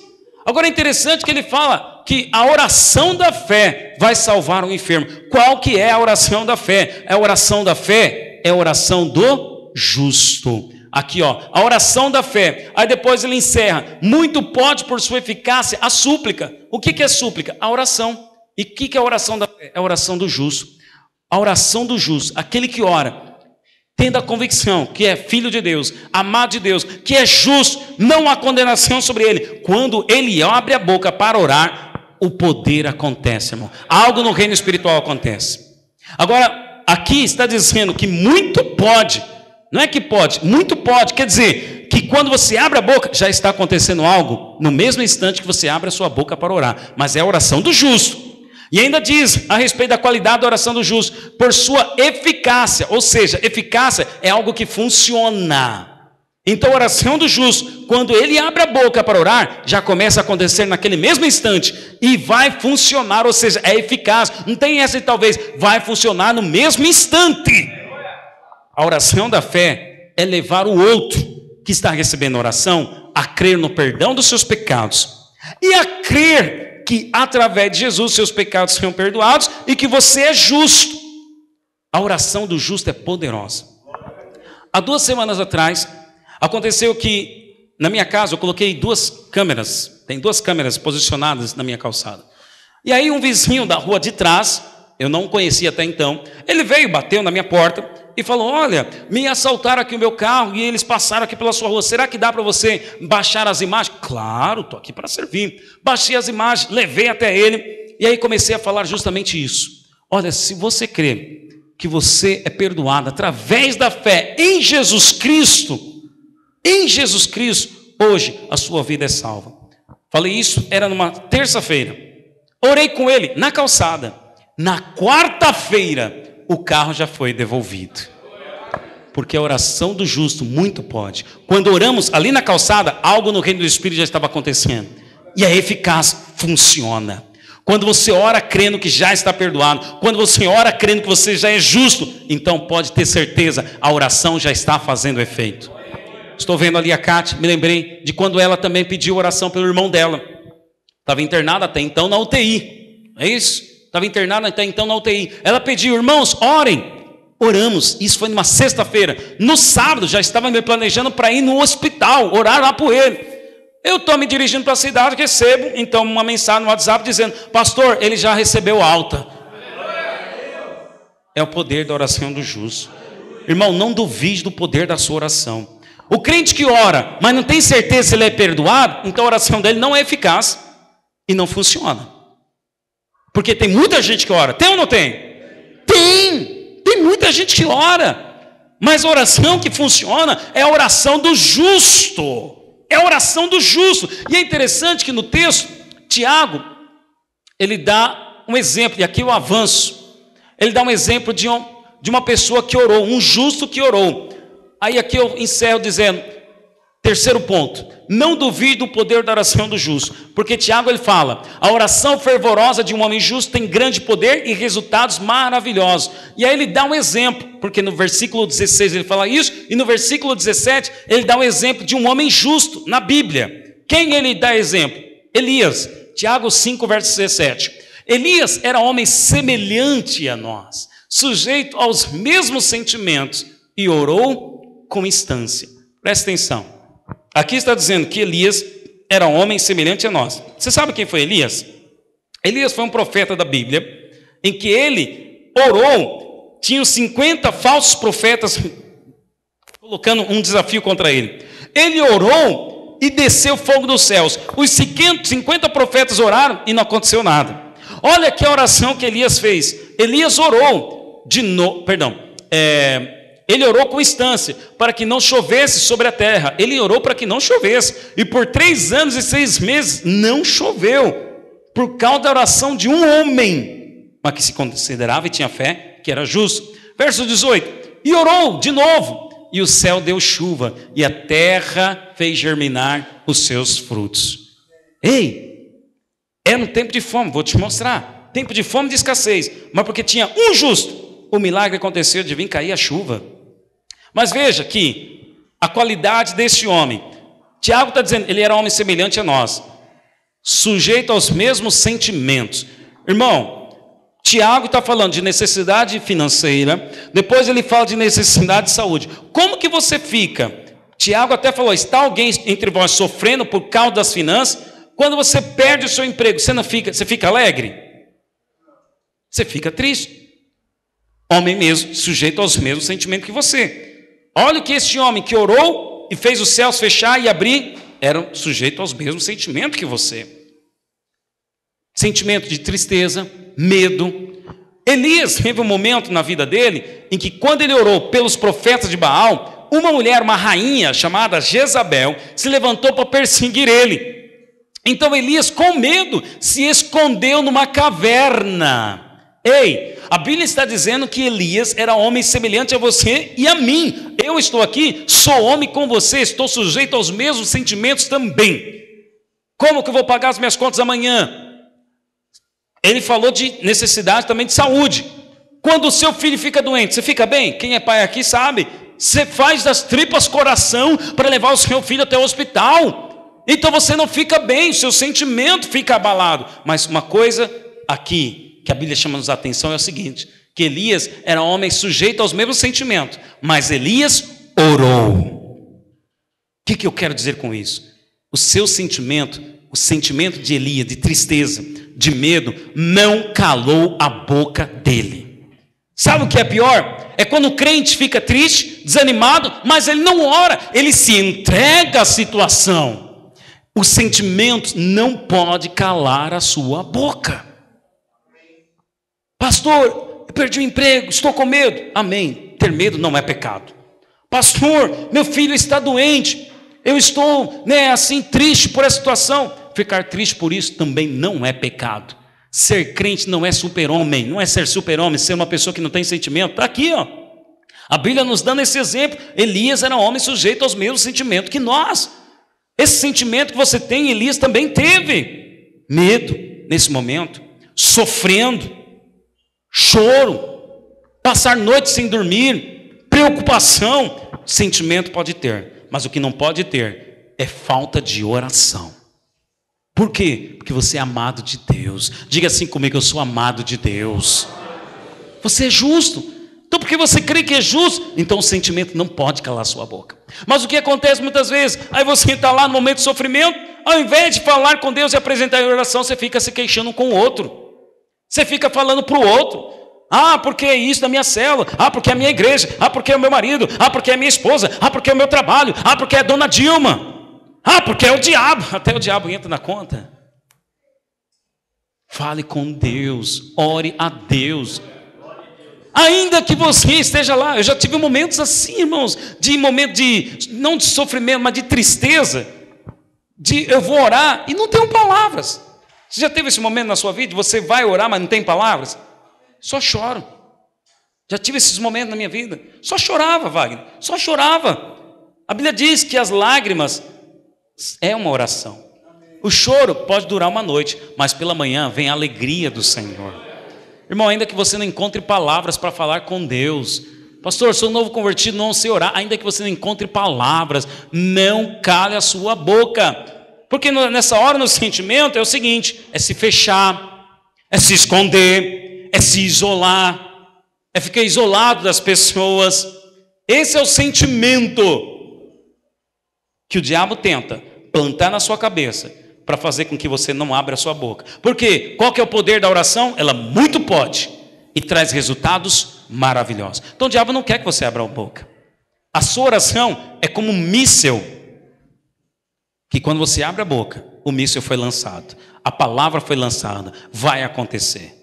Agora é interessante que ele fala que a oração da fé vai salvar o enfermo. Qual que é a oração da fé? A oração da fé é a oração do justo. Aqui ó, a oração da fé. Aí depois ele encerra, muito pode por sua eficácia a súplica. O que é súplica? A oração. E o que é a oração da fé? É a oração do justo. A oração do justo, aquele que ora, tendo a convicção que é filho de Deus, amado de Deus, que é justo, não há condenação sobre ele. Quando ele abre a boca para orar, o poder acontece, irmão. Algo no reino espiritual acontece. Agora, aqui está dizendo que muito pode, não é que pode, muito pode, quer dizer que quando você abre a boca, já está acontecendo algo no mesmo instante que você abre a sua boca para orar, mas é a oração do justo. E ainda diz a respeito da qualidade da oração do justo, por sua eficácia, ou seja, eficácia é algo que funciona. Então a oração do justo, quando ele abre a boca para orar, já começa a acontecer naquele mesmo instante, e vai funcionar, ou seja, é eficaz, não tem essa de talvez, vai funcionar no mesmo instante. A oração da fé é levar o outro que está recebendo a oração a crer no perdão dos seus pecados, e a crer que através de Jesus seus pecados serão perdoados e que você é justo. A oração do justo é poderosa. Há 2 semanas atrás, aconteceu que na minha casa eu coloquei 2 câmeras, tem 2 câmeras posicionadas na minha calçada. E aí um vizinho da rua de trás, eu não conhecia até então, ele veio, bateu na minha porta e falou: olha, me assaltaram aqui o meu carro e eles passaram aqui pela sua rua, será que dá para você baixar as imagens? Claro, estou aqui para servir. Baixei as imagens, levei até ele, e aí comecei a falar justamente isso. Olha, se você crê que você é perdoado através da fé em Jesus Cristo, hoje a sua vida é salva. Falei isso, era numa terça-feira. Orei com ele na calçada. Na quarta-feira, o carro já foi devolvido. Porque a oração do justo muito pode. Quando oramos ali na calçada, algo no reino do Espírito já estava acontecendo. E a eficácia funciona. Quando você ora crendo que já está perdoado, quando você ora crendo que você já é justo, então pode ter certeza, a oração já está fazendo efeito. Estou vendo ali a Cátia, me lembrei de quando ela também pediu oração pelo irmão dela. Estava internada até então na UTI, é isso? Estava internada até então na UTI. Ela pediu: irmãos, orem. Oramos, isso foi numa sexta-feira. No sábado já estava me planejando para ir no hospital, orar lá por ele. Eu estou me dirigindo para a cidade, recebo então uma mensagem no WhatsApp dizendo: pastor, ele já recebeu alta. É o poder da oração do justo. Irmão, não duvide do poder da sua oração. O crente que ora, mas não tem certeza se ele é perdoado, então a oração dele não é eficaz e não funciona. Porque tem muita gente que ora, tem ou não tem? Tem muita gente que ora, mas a oração que funciona é a oração do justo. É a oração do justo. E é interessante que no texto, Tiago, ele dá um exemplo, e aqui eu avanço. Ele dá um exemplo de uma pessoa que orou, um justo que orou. Aí aqui eu encerro dizendo, terceiro ponto: não duvide do poder da oração do justo. Porque Tiago ele fala: a oração fervorosa de um homem justo tem grande poder e resultados maravilhosos. E aí ele dá um exemplo, porque no versículo 16 ele fala isso, e no versículo 17 ele dá um exemplo de um homem justo na Bíblia. Quem ele dá exemplo? Elias. Tiago 5, verso 17. Elias era homem semelhante a nós, sujeito aos mesmos sentimentos, e orou com instância. Presta atenção. Aqui está dizendo que Elias era homem semelhante a nós. Você sabe quem foi Elias? Elias foi um profeta da Bíblia, em que ele orou, tinham 50 falsos profetas colocando um desafio contra ele. Ele orou e desceu fogo dos céus. Os 50 profetas oraram e não aconteceu nada. Olha que a oração que Elias fez. Elias orou ele orou com instância, para que não chovesse sobre a terra. Ele orou para que não chovesse. E por 3 anos e 6 meses não choveu, por causa da oração de um homem, mas que se considerava e tinha fé, que era justo. Verso 18. E orou de novo, e o céu deu chuva, e a terra fez germinar os seus frutos. Ei, é no tempo de fome, vou te mostrar. Tempo de fome e de escassez. Mas porque tinha um justo, o milagre aconteceu de vir cair a chuva. Mas veja que a qualidade desse homem, Tiago está dizendo, ele era homem semelhante a nós, sujeito aos mesmos sentimentos. Irmão, Tiago está falando de necessidade financeira, depois ele fala de necessidade de saúde. Como que você fica? Tiago até falou: está alguém entre vós sofrendo por causa das finanças? Quando você perde o seu emprego, você fica alegre? Você fica triste. Homem mesmo, sujeito aos mesmos sentimentos que você. Olha que esse homem que orou e fez os céus fechar e abrir, era sujeito aos mesmos sentimentos que você. Sentimento de tristeza, medo. Elias teve um momento na vida dele em que, quando ele orou pelos profetas de Baal, uma mulher, uma rainha chamada Jezabel, se levantou para perseguir ele. Então Elias, com medo, se escondeu numa caverna. Ei, a Bíblia está dizendo que Elias era homem semelhante a você e a mim. Eu estou aqui, sou homem com você, estou sujeito aos mesmos sentimentos também. Como que eu vou pagar as minhas contas amanhã? Ele falou de necessidade também de saúde. Quando o seu filho fica doente, você fica bem? Quem é pai aqui sabe. Você faz das tripas coração para levar o seu filho até o hospital. Então você não fica bem, o seu sentimento fica abalado. Mas uma coisa aqui que a Bíblia chama-nos a atenção é o seguinte: que Elias era um homem sujeito aos mesmos sentimentos, mas Elias orou. O que eu quero dizer com isso? O seu sentimento, o sentimento de Elias, de tristeza, de medo, não calou a boca dele. Sabe o que é pior? É quando o crente fica triste, desanimado, mas ele não ora, ele se entrega à situação. Os sentimentos não podem calar a sua boca. Pastor, eu perdi o emprego, estou com medo. Amém. Ter medo não é pecado. Pastor, meu filho está doente, eu estou assim triste por essa situação. Ficar triste por isso também não é pecado. Ser crente não é super-homem, não é ser super-homem, ser uma pessoa que não tem sentimento. Está aqui, ó. A Bíblia nos dando esse exemplo. Elias era um homem sujeito aos mesmos sentimentos que nós. Esse sentimento que você tem, Elias também teve. Medo, nesse momento, sofrendo, choro, passar noite sem dormir, preocupação. Sentimento pode ter, mas o que não pode ter é falta de oração. Por quê? Porque você é amado de Deus. Diga assim comigo: eu sou amado de Deus. Você é justo. Então, porque você crê que é justo, então o sentimento não pode calar sua boca. Mas o que acontece muitas vezes? Aí você está lá no momento de sofrimento, ao invés de falar com Deus e apresentar a oração, você fica se queixando com o outro. Você fica falando para o outro. Ah, porque é isso da minha célula. Ah, porque é a minha igreja. Ah, porque é o meu marido. Ah, porque é a minha esposa. Ah, porque é o meu trabalho. Ah, porque é a dona Dilma. Ah, porque é o diabo. Até o diabo entra na conta. Fale com Deus. Ore a Deus. Ainda que você esteja lá. Eu já tive momentos assim, irmãos. Não de sofrimento, mas de tristeza. Eu vou orar e não tenho palavras. Você já teve esse momento na sua vida? Você vai orar, mas não tem palavras? Só choro. Já tive esses momentos na minha vida. Só chorava, Wagner. Só chorava. A Bíblia diz que as lágrimas é uma oração. O choro pode durar uma noite, mas pela manhã vem a alegria do Senhor. Irmão, ainda que você não encontre palavras para falar com Deus. Pastor, sou novo convertido, não sei orar. Ainda que você não encontre palavras, não cale a sua boca. Porque nessa hora, no sentimento, é o seguinte: é se fechar, é se esconder, é se isolar, é ficar isolado das pessoas. Esse é o sentimento que o diabo tenta plantar na sua cabeça para fazer com que você não abra a sua boca. Porque qual que é o poder da oração? Ela muito pode e traz resultados maravilhosos. Então o diabo não quer que você abra a boca. A sua oração é como um míssil, que quando você abre a boca, o míssil foi lançado, a palavra foi lançada, vai acontecer.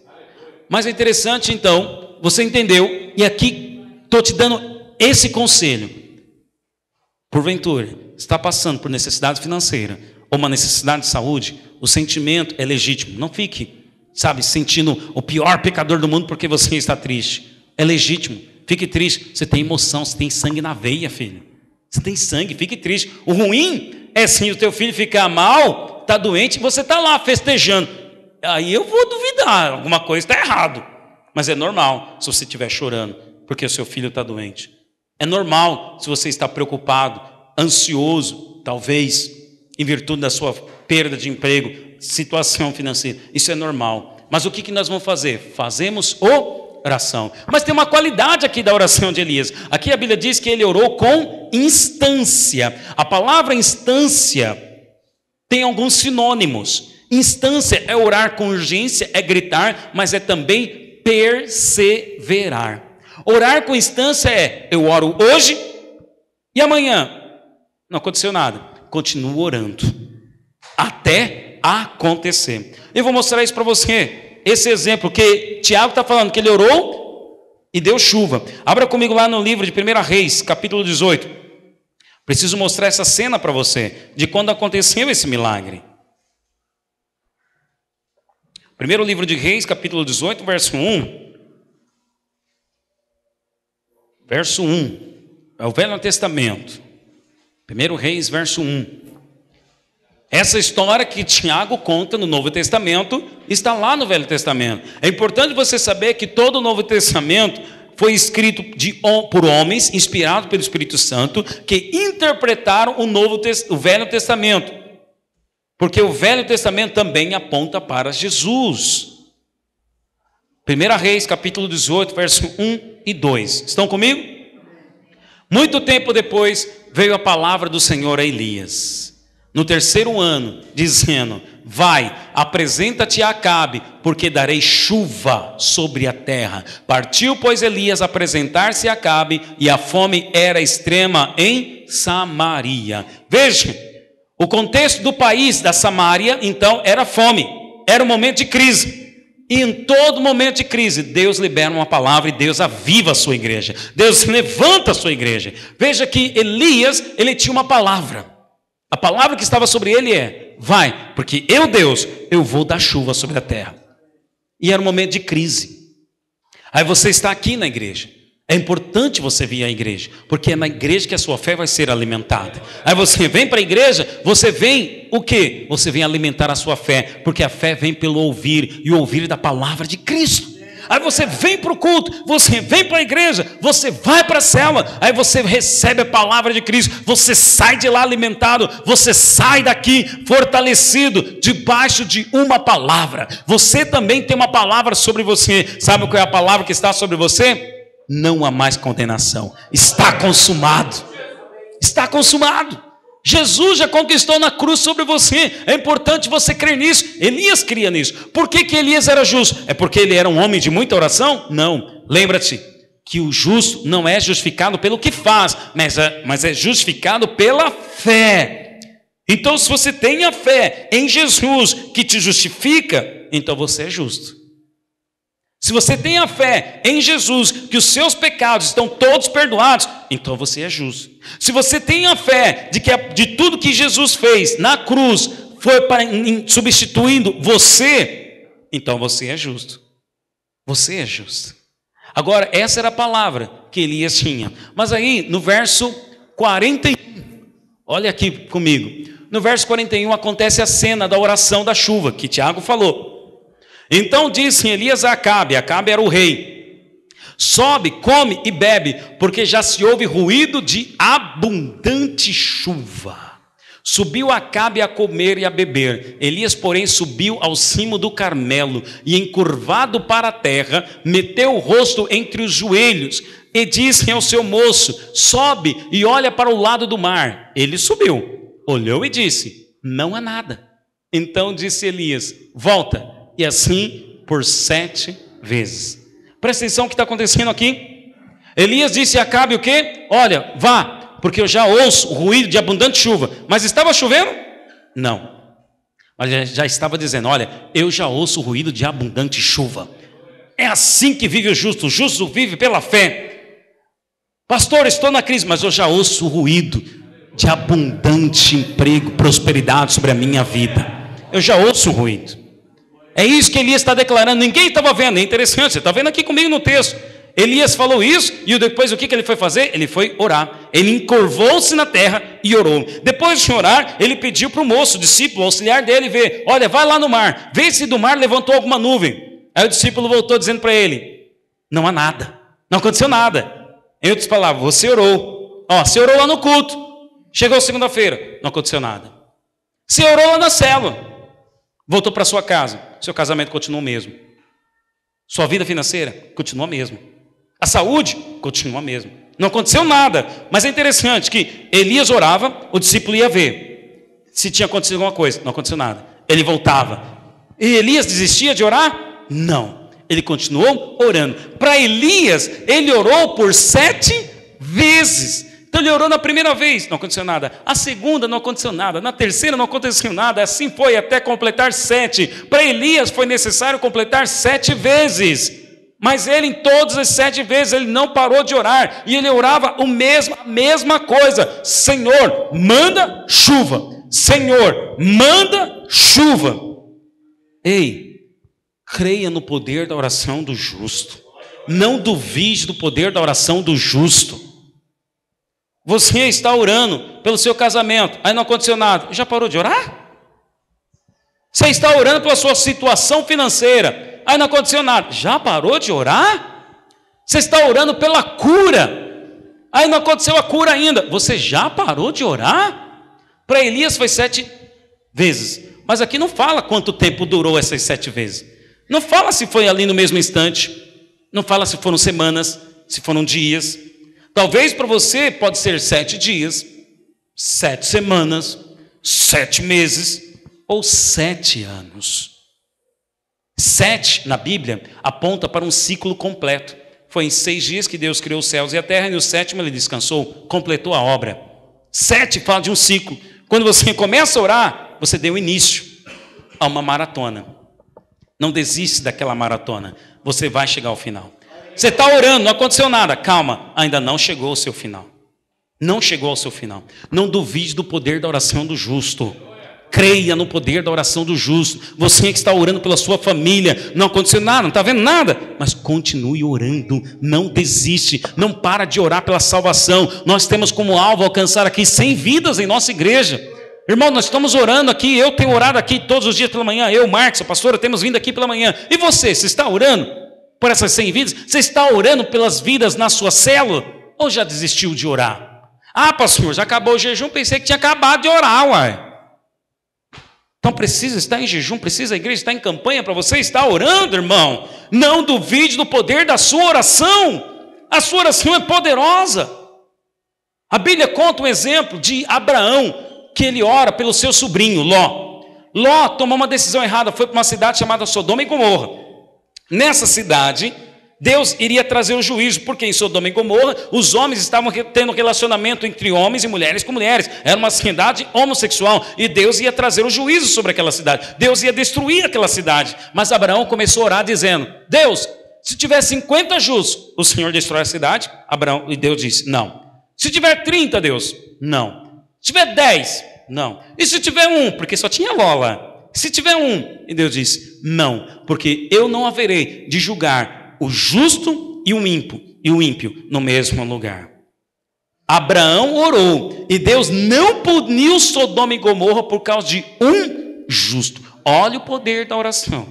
Mas é interessante, então, você entendeu, e aqui estou te dando esse conselho. Porventura, está passando por necessidade financeira ou uma necessidade de saúde, o sentimento é legítimo. Não fique, sentindo o pior pecador do mundo porque você está triste. É legítimo. Fique triste. Você tem emoção, você tem sangue na veia, filho. Você tem sangue, fique triste. O ruim é sim o teu filho ficar mal, está doente, e você está lá festejando. Aí eu vou duvidar, alguma coisa está errado. Mas é normal se você estiver chorando porque o seu filho está doente. É normal se você está preocupado, ansioso, talvez, em virtude da sua perda de emprego, situação financeira. Isso é normal. Mas o que nós vamos fazer? Fazemos oração. Mas tem uma qualidade aqui da oração de Elias. Aqui a Bíblia diz que ele orou com instância. A palavra instância tem alguns sinônimos. Instância é orar com urgência, é gritar, mas é também perseverar. Orar com instância é: eu oro hoje e amanhã não aconteceu nada, continuo orando até acontecer. Eu vou mostrar isso para você, esse exemplo que Tiago está falando, que ele orou e deu chuva. Abra comigo lá no livro de 1 Reis, capítulo 18. Preciso mostrar essa cena para você, de quando aconteceu esse milagre. Primeiro livro de Reis, capítulo 18, verso 1. Verso 1, é o Velho Testamento. 1 Reis, verso 1. Essa história que Tiago conta no Novo Testamento está lá no Velho Testamento. É importante você saber que todo o Novo Testamento foi escrito por homens, inspirados pelo Espírito Santo, que interpretaram o Velho Testamento. Porque o Velho Testamento também aponta para Jesus. 1 Reis, capítulo 18, verso 1 e 2. Estão comigo? Muito tempo depois, veio a palavra do Senhor a Elias, no 3º ano, dizendo: vai, apresenta-te a Acabe, porque darei chuva sobre a terra. Partiu, pois, Elias apresentar-se a Acabe, e a fome era extrema em Samaria. Veja, o contexto do país da Samaria, então, era fome, era um momento de crise. E em todo momento de crise, Deus libera uma palavra e Deus aviva a sua igreja. Deus levanta a sua igreja. Veja que Elias, ele tinha uma palavra. A palavra que estava sobre ele é: vai, porque eu, Deus, eu vou dar chuva sobre a terra. E era um momento de crise. Aí você está aqui na igreja. É importante você vir à igreja, porque é na igreja que a sua fé vai ser alimentada. Aí você vem para a igreja, você vem o quê? Você vem alimentar a sua fé, porque a fé vem pelo ouvir, e o ouvir da palavra de Cristo. Aí você vem para o culto, você vem para a igreja, você vai para a célula, aí você recebe a palavra de Cristo, você sai de lá alimentado, você sai daqui fortalecido, debaixo de uma palavra. Você também tem uma palavra sobre você. Sabe qual é a palavra que está sobre você? Não há mais condenação, está consumado, está consumado. Jesus já conquistou na cruz sobre você. É importante você crer nisso. Elias cria nisso. Por que Elias era justo? É porque ele era um homem de muita oração? Não, lembra-te que o justo não é justificado pelo que faz, mas é justificado pela fé. Então, se você tem a fé em Jesus que te justifica, então você é justo. Se você tem a fé em Jesus, que os seus pecados estão todos perdoados, então você é justo. Se você tem a fé de tudo que Jesus fez na cruz, foi substituindo você, então você é justo. Você é justo. Agora, essa era a palavra que Elias tinha. Mas aí, no verso 41, olha aqui comigo. No verso 41 acontece a cena da oração da chuva, que Tiago falou. Então disse Elias a Acabe, Acabe era o rei: sobe, come e bebe, porque já se ouve ruído de abundante chuva. Subiu Acabe a comer e a beber. Elias, porém, subiu ao cimo do Carmelo e, encurvado para a terra, meteu o rosto entre os joelhos e disse ao seu moço: sobe e olha para o lado do mar. Ele subiu, olhou e disse: não há nada. Então disse Elias: volta. E assim por 7 vezes. Presta atenção no que está acontecendo aqui. Elias disse a Acabe o quê? Olha, vá, porque eu já ouço o ruído de abundante chuva. Mas estava chovendo? Não. Mas já estava dizendo: olha, eu já ouço o ruído de abundante chuva. É assim que vive o justo vive pela fé. Pastor, estou na crise, mas eu já ouço o ruído de abundante emprego, prosperidade sobre a minha vida. Eu já ouço o ruído. É isso que Elias está declarando. Ninguém estava vendo. É interessante, você está vendo aqui comigo no texto. Elias falou isso, e depois o que ele foi fazer? Ele foi orar. Ele encurvou-se na terra e orou. Depois de orar, ele pediu para o moço, o discípulo, auxiliar dele, ver: olha, vai lá no mar, vê se do mar levantou alguma nuvem. Aí o discípulo voltou dizendo para ele: não há nada, não aconteceu nada. Em outras palavras, você orou. Você orou lá no culto, chegou segunda-feira, não aconteceu nada. Você orou lá na célula, voltou para sua casa, seu casamento continua o mesmo. Sua vida financeira continua a mesma. A saúde continua a mesma. Não aconteceu nada. Mas é interessante que Elias orava, o discípulo ia ver se tinha acontecido alguma coisa. Não aconteceu nada. Ele voltava. E Elias desistia de orar? Não. Ele continuou orando. Para Elias, ele orou por 7 vezes. Então ele orou na primeira vez, não aconteceu nada. A segunda não aconteceu nada. Na terceira não aconteceu nada. Assim foi até completar 7. Para Elias foi necessário completar 7 vezes. Mas ele, em todas as 7 vezes, ele não parou de orar. E ele orava a mesma coisa: Senhor, manda chuva. Senhor, manda chuva. Ei, creia no poder da oração do justo. Não duvide do poder da oração do justo. Você está orando pelo seu casamento, aí não aconteceu nada. Já parou de orar? Você está orando pela sua situação financeira, aí não aconteceu nada. Já parou de orar? Você está orando pela cura, aí não aconteceu a cura ainda. Você já parou de orar? Para Elias foi 7 vezes. Mas aqui não fala quanto tempo durou essas 7 vezes. Não fala se foi ali no mesmo instante. Não fala se foram semanas, se foram dias. Talvez para você pode ser 7 dias, 7 semanas, 7 meses, ou 7 anos. 7 na Bíblia aponta para um ciclo completo. Foi em 6 dias que Deus criou os céus e a terra, e no 7º ele descansou, completou a obra. 7 fala de um ciclo. Quando você começa a orar, você deu início a uma maratona. Não desiste daquela maratona, você vai chegar ao final. Você está orando, não aconteceu nada, calma, ainda não chegou ao seu final. Não chegou ao seu final. Não duvide do poder da oração do justo. Creia no poder da oração do justo. Você que está orando pela sua família, não aconteceu nada, não está vendo nada, mas continue orando, não desiste, não para de orar pela salvação. Nós temos como alvo alcançar aqui 100 vidas em nossa igreja. Irmão, nós estamos orando aqui, eu tenho orado aqui todos os dias pela manhã, eu, Marcos, a pastora, temos vindo aqui pela manhã. E você está orando por essas 100 vidas? Você está orando pelas vidas na sua célula? Ou já desistiu de orar? Ah, pastor, já acabou o jejum, pensei que tinha acabado de orar, uai. Então precisa estar em jejum, precisa a igreja estar em campanha para você estar orando, irmão. Não duvide do poder da sua oração. A sua oração é poderosa. A Bíblia conta um exemplo de Abraão, que ele ora pelo seu sobrinho, Ló. Ló tomou uma decisão errada, foi para uma cidade chamada Sodoma e Gomorra. Nessa cidade, Deus iria trazer o juízo, porque em Sodoma e Gomorra, os homens estavam tendo relacionamento entre homens e mulheres com mulheres. Era uma cidade homossexual, e Deus ia trazer o juízo sobre aquela cidade. Deus ia destruir aquela cidade. Mas Abraão começou a orar dizendo: Deus, se tiver 50 justos, o Senhor destrói a cidade? Abraão, e Deus disse: não. Se tiver 30, Deus, não. Se tiver 10, não. E se tiver 1, porque só tinha Ló lá. Se tiver 1, e Deus disse: não, porque eu não haverei de julgar o justo e o ímpio no mesmo lugar. Abraão orou, e Deus não puniu Sodoma e Gomorra por causa de um justo. Olha o poder da oração.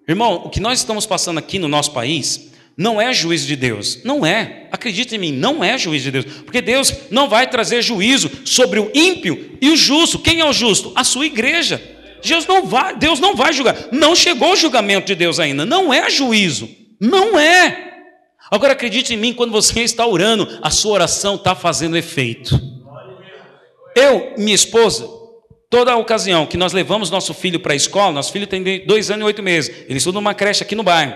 Irmão, o que nós estamos passando aqui no nosso país não é juízo de Deus, não é, acredite em mim, não é juízo de Deus, porque Deus não vai trazer juízo sobre o ímpio e o justo. Quem é o justo? A sua igreja. Deus não vai julgar, não chegou o julgamento de Deus ainda, não é juízo, não é. Agora acredite em mim, quando você está orando, a sua oração está fazendo efeito. Eu, minha esposa, toda a ocasião que nós levamos nosso filho para a escola, nosso filho tem 2 anos e 8 meses, ele estuda numa creche aqui no bairro.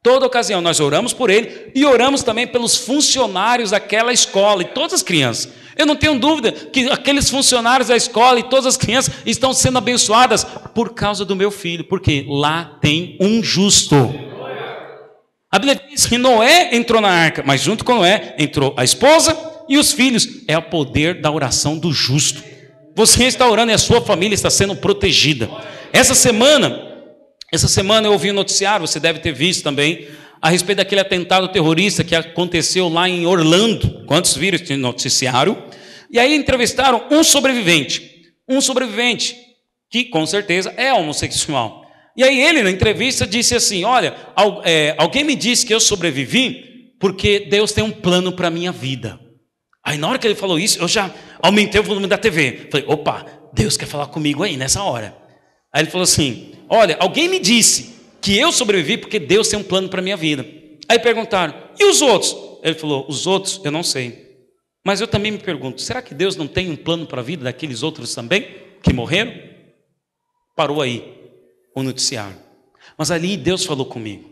Toda ocasião nós oramos por ele e oramos também pelos funcionários daquela escola e todas as crianças. Eu não tenho dúvida que aqueles funcionários da escola e todas as crianças estão sendo abençoadas por causa do meu filho, porque lá tem um justo. A Bíblia diz que Noé entrou na arca, mas junto com Noé entrou a esposa e os filhos. É o poder da oração do justo. Você está orando e a sua família está sendo protegida. Essa semana eu ouvi um noticiário, você deve ter visto também, a respeito daquele atentado terrorista que aconteceu lá em Orlando. Quantos viram esse noticiário? E aí entrevistaram um sobrevivente que com certeza é homossexual. E aí ele na entrevista disse assim: olha, alguém me disse que eu sobrevivi porque Deus tem um plano para a minha vida. Aí na hora que ele falou isso, eu já aumentei o volume da TV. Falei: opa, Deus quer falar comigo aí nessa hora. Aí ele falou assim: olha, alguém me disse que eu sobrevivi porque Deus tem um plano para a minha vida. Aí perguntaram: e os outros? Ele falou: os outros eu não sei. Mas eu também me pergunto, será que Deus não tem um plano para a vida daqueles outros também que morreram? Parou aí o noticiário. Mas ali Deus falou comigo.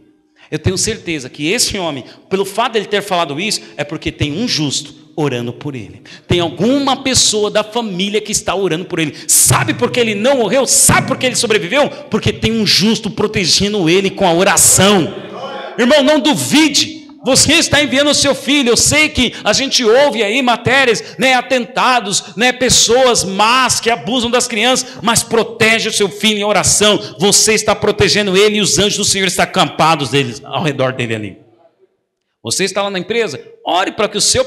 Eu tenho certeza que esse homem, pelo fato de ele ter falado isso, é porque tem um justo orando por ele. Tem alguma pessoa da família que está orando por ele. Sabe por que ele não morreu? Sabe por que ele sobreviveu? Porque tem um justo protegendo ele com a oração. Irmão, não duvide. Você está enviando o seu filho. Eu sei que a gente ouve aí matérias, atentados, pessoas más que abusam das crianças, mas protege o seu filho em oração. Você está protegendo ele e os anjos do Senhor estão acampados ao redor dele ali. Você está lá na empresa, ore para que o seu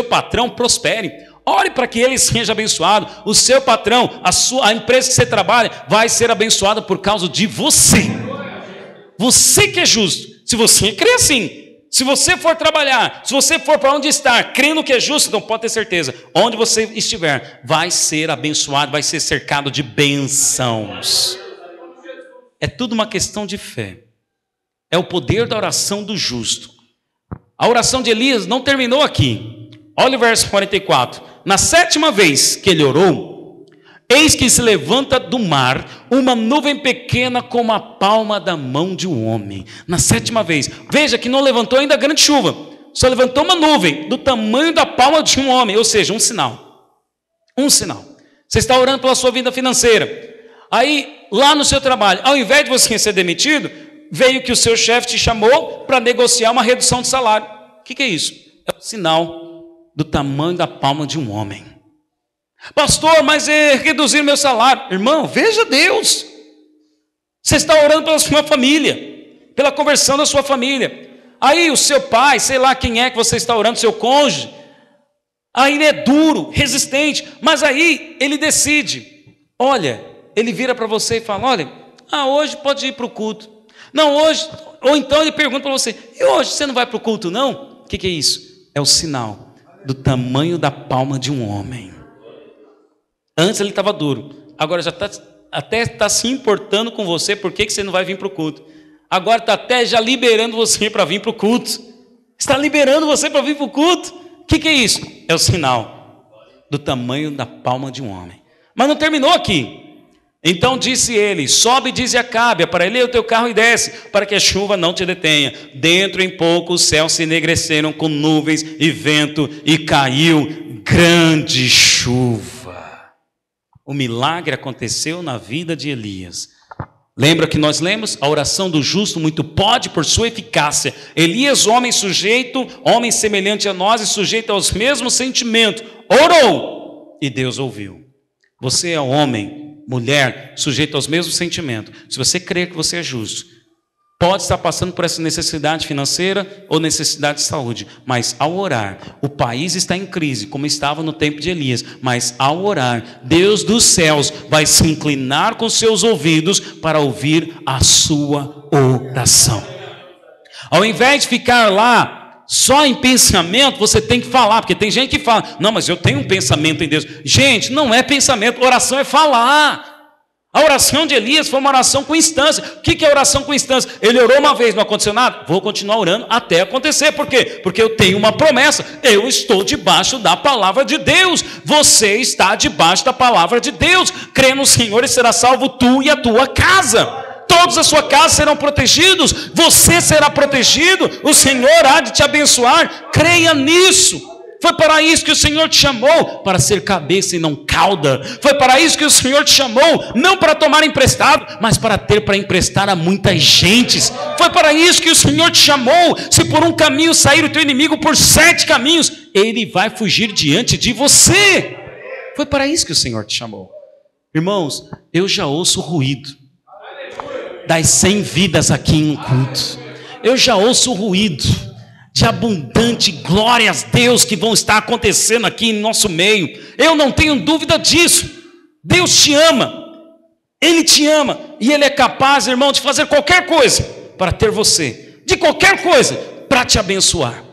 patrão prospere. Ore para que ele seja abençoado. O seu patrão, a empresa que você trabalha, vai ser abençoada por causa de você. Você que é justo. Se você crê assim, se você for trabalhar, se você for para onde está, crendo que é justo, então pode ter certeza, onde você estiver, vai ser abençoado, vai ser cercado de bênçãos. É tudo uma questão de fé. É o poder da oração do justo. A oração de Elias não terminou aqui. Olha o verso 44. Na 7ª vez que ele orou, Eis que se levanta do mar uma nuvem pequena como a palma da mão de um homem. Na 7ª vez, veja que não levantou ainda grande chuva, só levantou uma nuvem do tamanho da palma de um homem, ou seja, um sinal. Um sinal. Você está orando pela sua vida financeira. Aí, lá no seu trabalho, ao invés de você ser demitido, veio que o seu chefe te chamou para negociar uma redução de salário. O que é isso? É um sinal do tamanho da palma de um homem. Pastor, mas reduzir meu salário. Irmão, veja Deus. Você está orando pela sua família, pela conversão da sua família. Aí o seu pai, sei lá quem é que você está orando, seu cônjuge, aí ele é duro, resistente, mas aí ele decide. Olha, ele vira para você e fala, olha, hoje pode ir para o culto. Não, hoje, ou então ele pergunta para você, e hoje você não vai para o culto não? O que é isso? É o sinal do tamanho da palma de um homem. Antes ele estava duro, agora já até está se importando com você, por que você não vai vir para o culto? Agora está até já liberando você para vir para o culto. Está liberando você para vir para o culto. O que é isso? É o sinal do tamanho da palma de um homem. Mas não terminou aqui. Então disse ele, sobe e dize a Acabe, aparelha o teu carro e desce, para que a chuva não te detenha. Dentro em pouco os céus se enegreceram com nuvens e vento, e caiu grande chuva. O milagre aconteceu na vida de Elias. Lembra que nós lemos? A oração do justo muito pode por sua eficácia. Elias, homem semelhante a nós e sujeito aos mesmos sentimentos, orou e Deus ouviu. Você é homem, mulher, sujeito aos mesmos sentimentos. Se você crer que você é justo, pode estar passando por essa necessidade financeira ou necessidade de saúde, mas ao orar, o país está em crise, como estava no tempo de Elias, mas ao orar, Deus dos céus vai se inclinar com seus ouvidos para ouvir a sua oração. Ao invés de ficar lá só em pensamento, você tem que falar, porque tem gente que fala, não, mas eu tenho um pensamento em Deus. Gente, não é pensamento, oração é falar. A oração de Elias foi uma oração com instância. O que é oração com instância? Ele orou uma vez, não aconteceu nada? Vou continuar orando até acontecer. Por quê? Porque eu tenho uma promessa. Eu estou debaixo da palavra de Deus. Você está debaixo da palavra de Deus. Crê no Senhor e será salvo tu e a tua casa. Todos a sua casa serão protegidos. Você será protegido. O Senhor há de te abençoar. Creia nisso. Foi para isso que o Senhor te chamou, para ser cabeça e não cauda. Foi para isso que o Senhor te chamou, não para tomar emprestado, mas para ter para emprestar a muitas gentes. Foi para isso que o Senhor te chamou. Se por um caminho sair o teu inimigo, por 7 caminhos, ele vai fugir diante de você. Foi para isso que o Senhor te chamou. Irmãos, eu já ouço ruído das 100 vidas aqui em um culto. Eu já ouço ruído de abundante glórias a Deus que vão estar acontecendo aqui em nosso meio. Eu não tenho dúvida disso. Deus te ama. Ele te ama. E Ele é capaz, irmão, de fazer qualquer coisa para ter você. De qualquer coisa para te abençoar.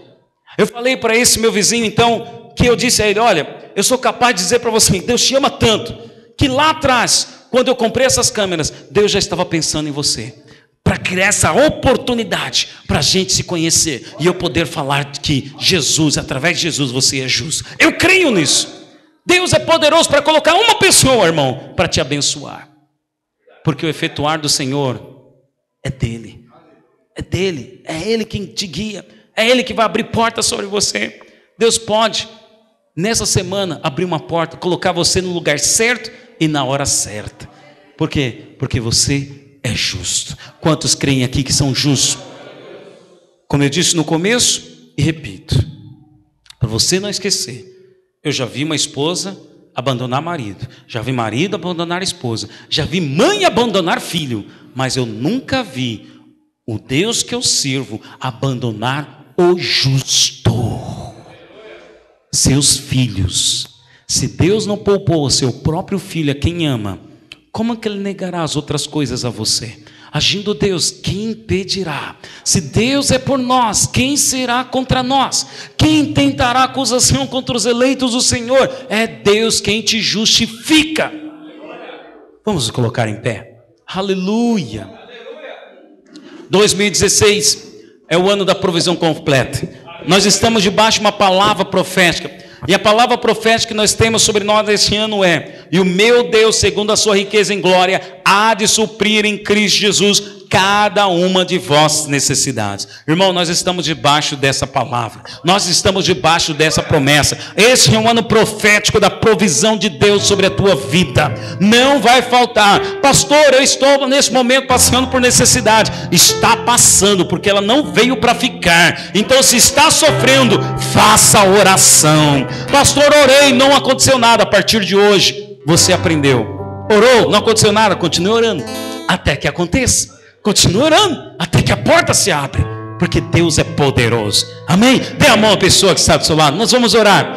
Eu falei para esse meu vizinho, então, que eu disse a ele, olha, eu sou capaz de dizer para você, Deus te ama tanto, que lá atrás, quando eu comprei essas câmeras, Deus já estava pensando em você. Para criar essa oportunidade para a gente se conhecer e eu poder falar que Jesus, através de Jesus, você é justo. Eu creio nisso. Deus é poderoso para colocar uma pessoa, irmão, para te abençoar. Porque o efetuar do Senhor é dele. É dele. É Ele quem te guia. É Ele que vai abrir portas sobre você. Deus pode, nessa semana, abrir uma porta, colocar você no lugar certo e na hora certa. Por quê? Porque você é justo. Quantos creem aqui que são justos? Como eu disse no começo e repito, para você não esquecer, eu já vi uma esposa abandonar marido, já vi marido abandonar esposa, já vi mãe abandonar filho, mas eu nunca vi o Deus que eu sirvo abandonar o justo. Seus filhos. Se Deus não poupou o seu próprio filho a quem ama, como é que Ele negará as outras coisas a você? Agindo Deus, quem impedirá? Se Deus é por nós, quem será contra nós? Quem tentará acusação contra os eleitos do Senhor? É Deus quem te justifica. Vamos colocar em pé. Aleluia. 2016 é o ano da provisão completa. Nós estamos debaixo de uma palavra profética. E a palavra profética que nós temos sobre nós esse ano é: e o meu Deus, segundo a sua riqueza em glória, há de suprir em Cristo Jesus cada uma de vossas necessidades. Irmão, nós estamos debaixo dessa palavra, nós estamos debaixo dessa promessa. Esse é um ano profético da provisão de Deus sobre a tua vida. Não vai faltar. Pastor, eu estou nesse momento passando por necessidade. Está passando, porque ela não veio para ficar. Então, se está sofrendo, faça oração. Pastor, orei, não aconteceu nada. A partir de hoje, você aprendeu. Orou, não aconteceu nada, continue orando até que aconteça. Continue orando até que a porta se abre, porque Deus é poderoso. Amém? Dê a mão à pessoa que está do seu lado. Nós vamos orar.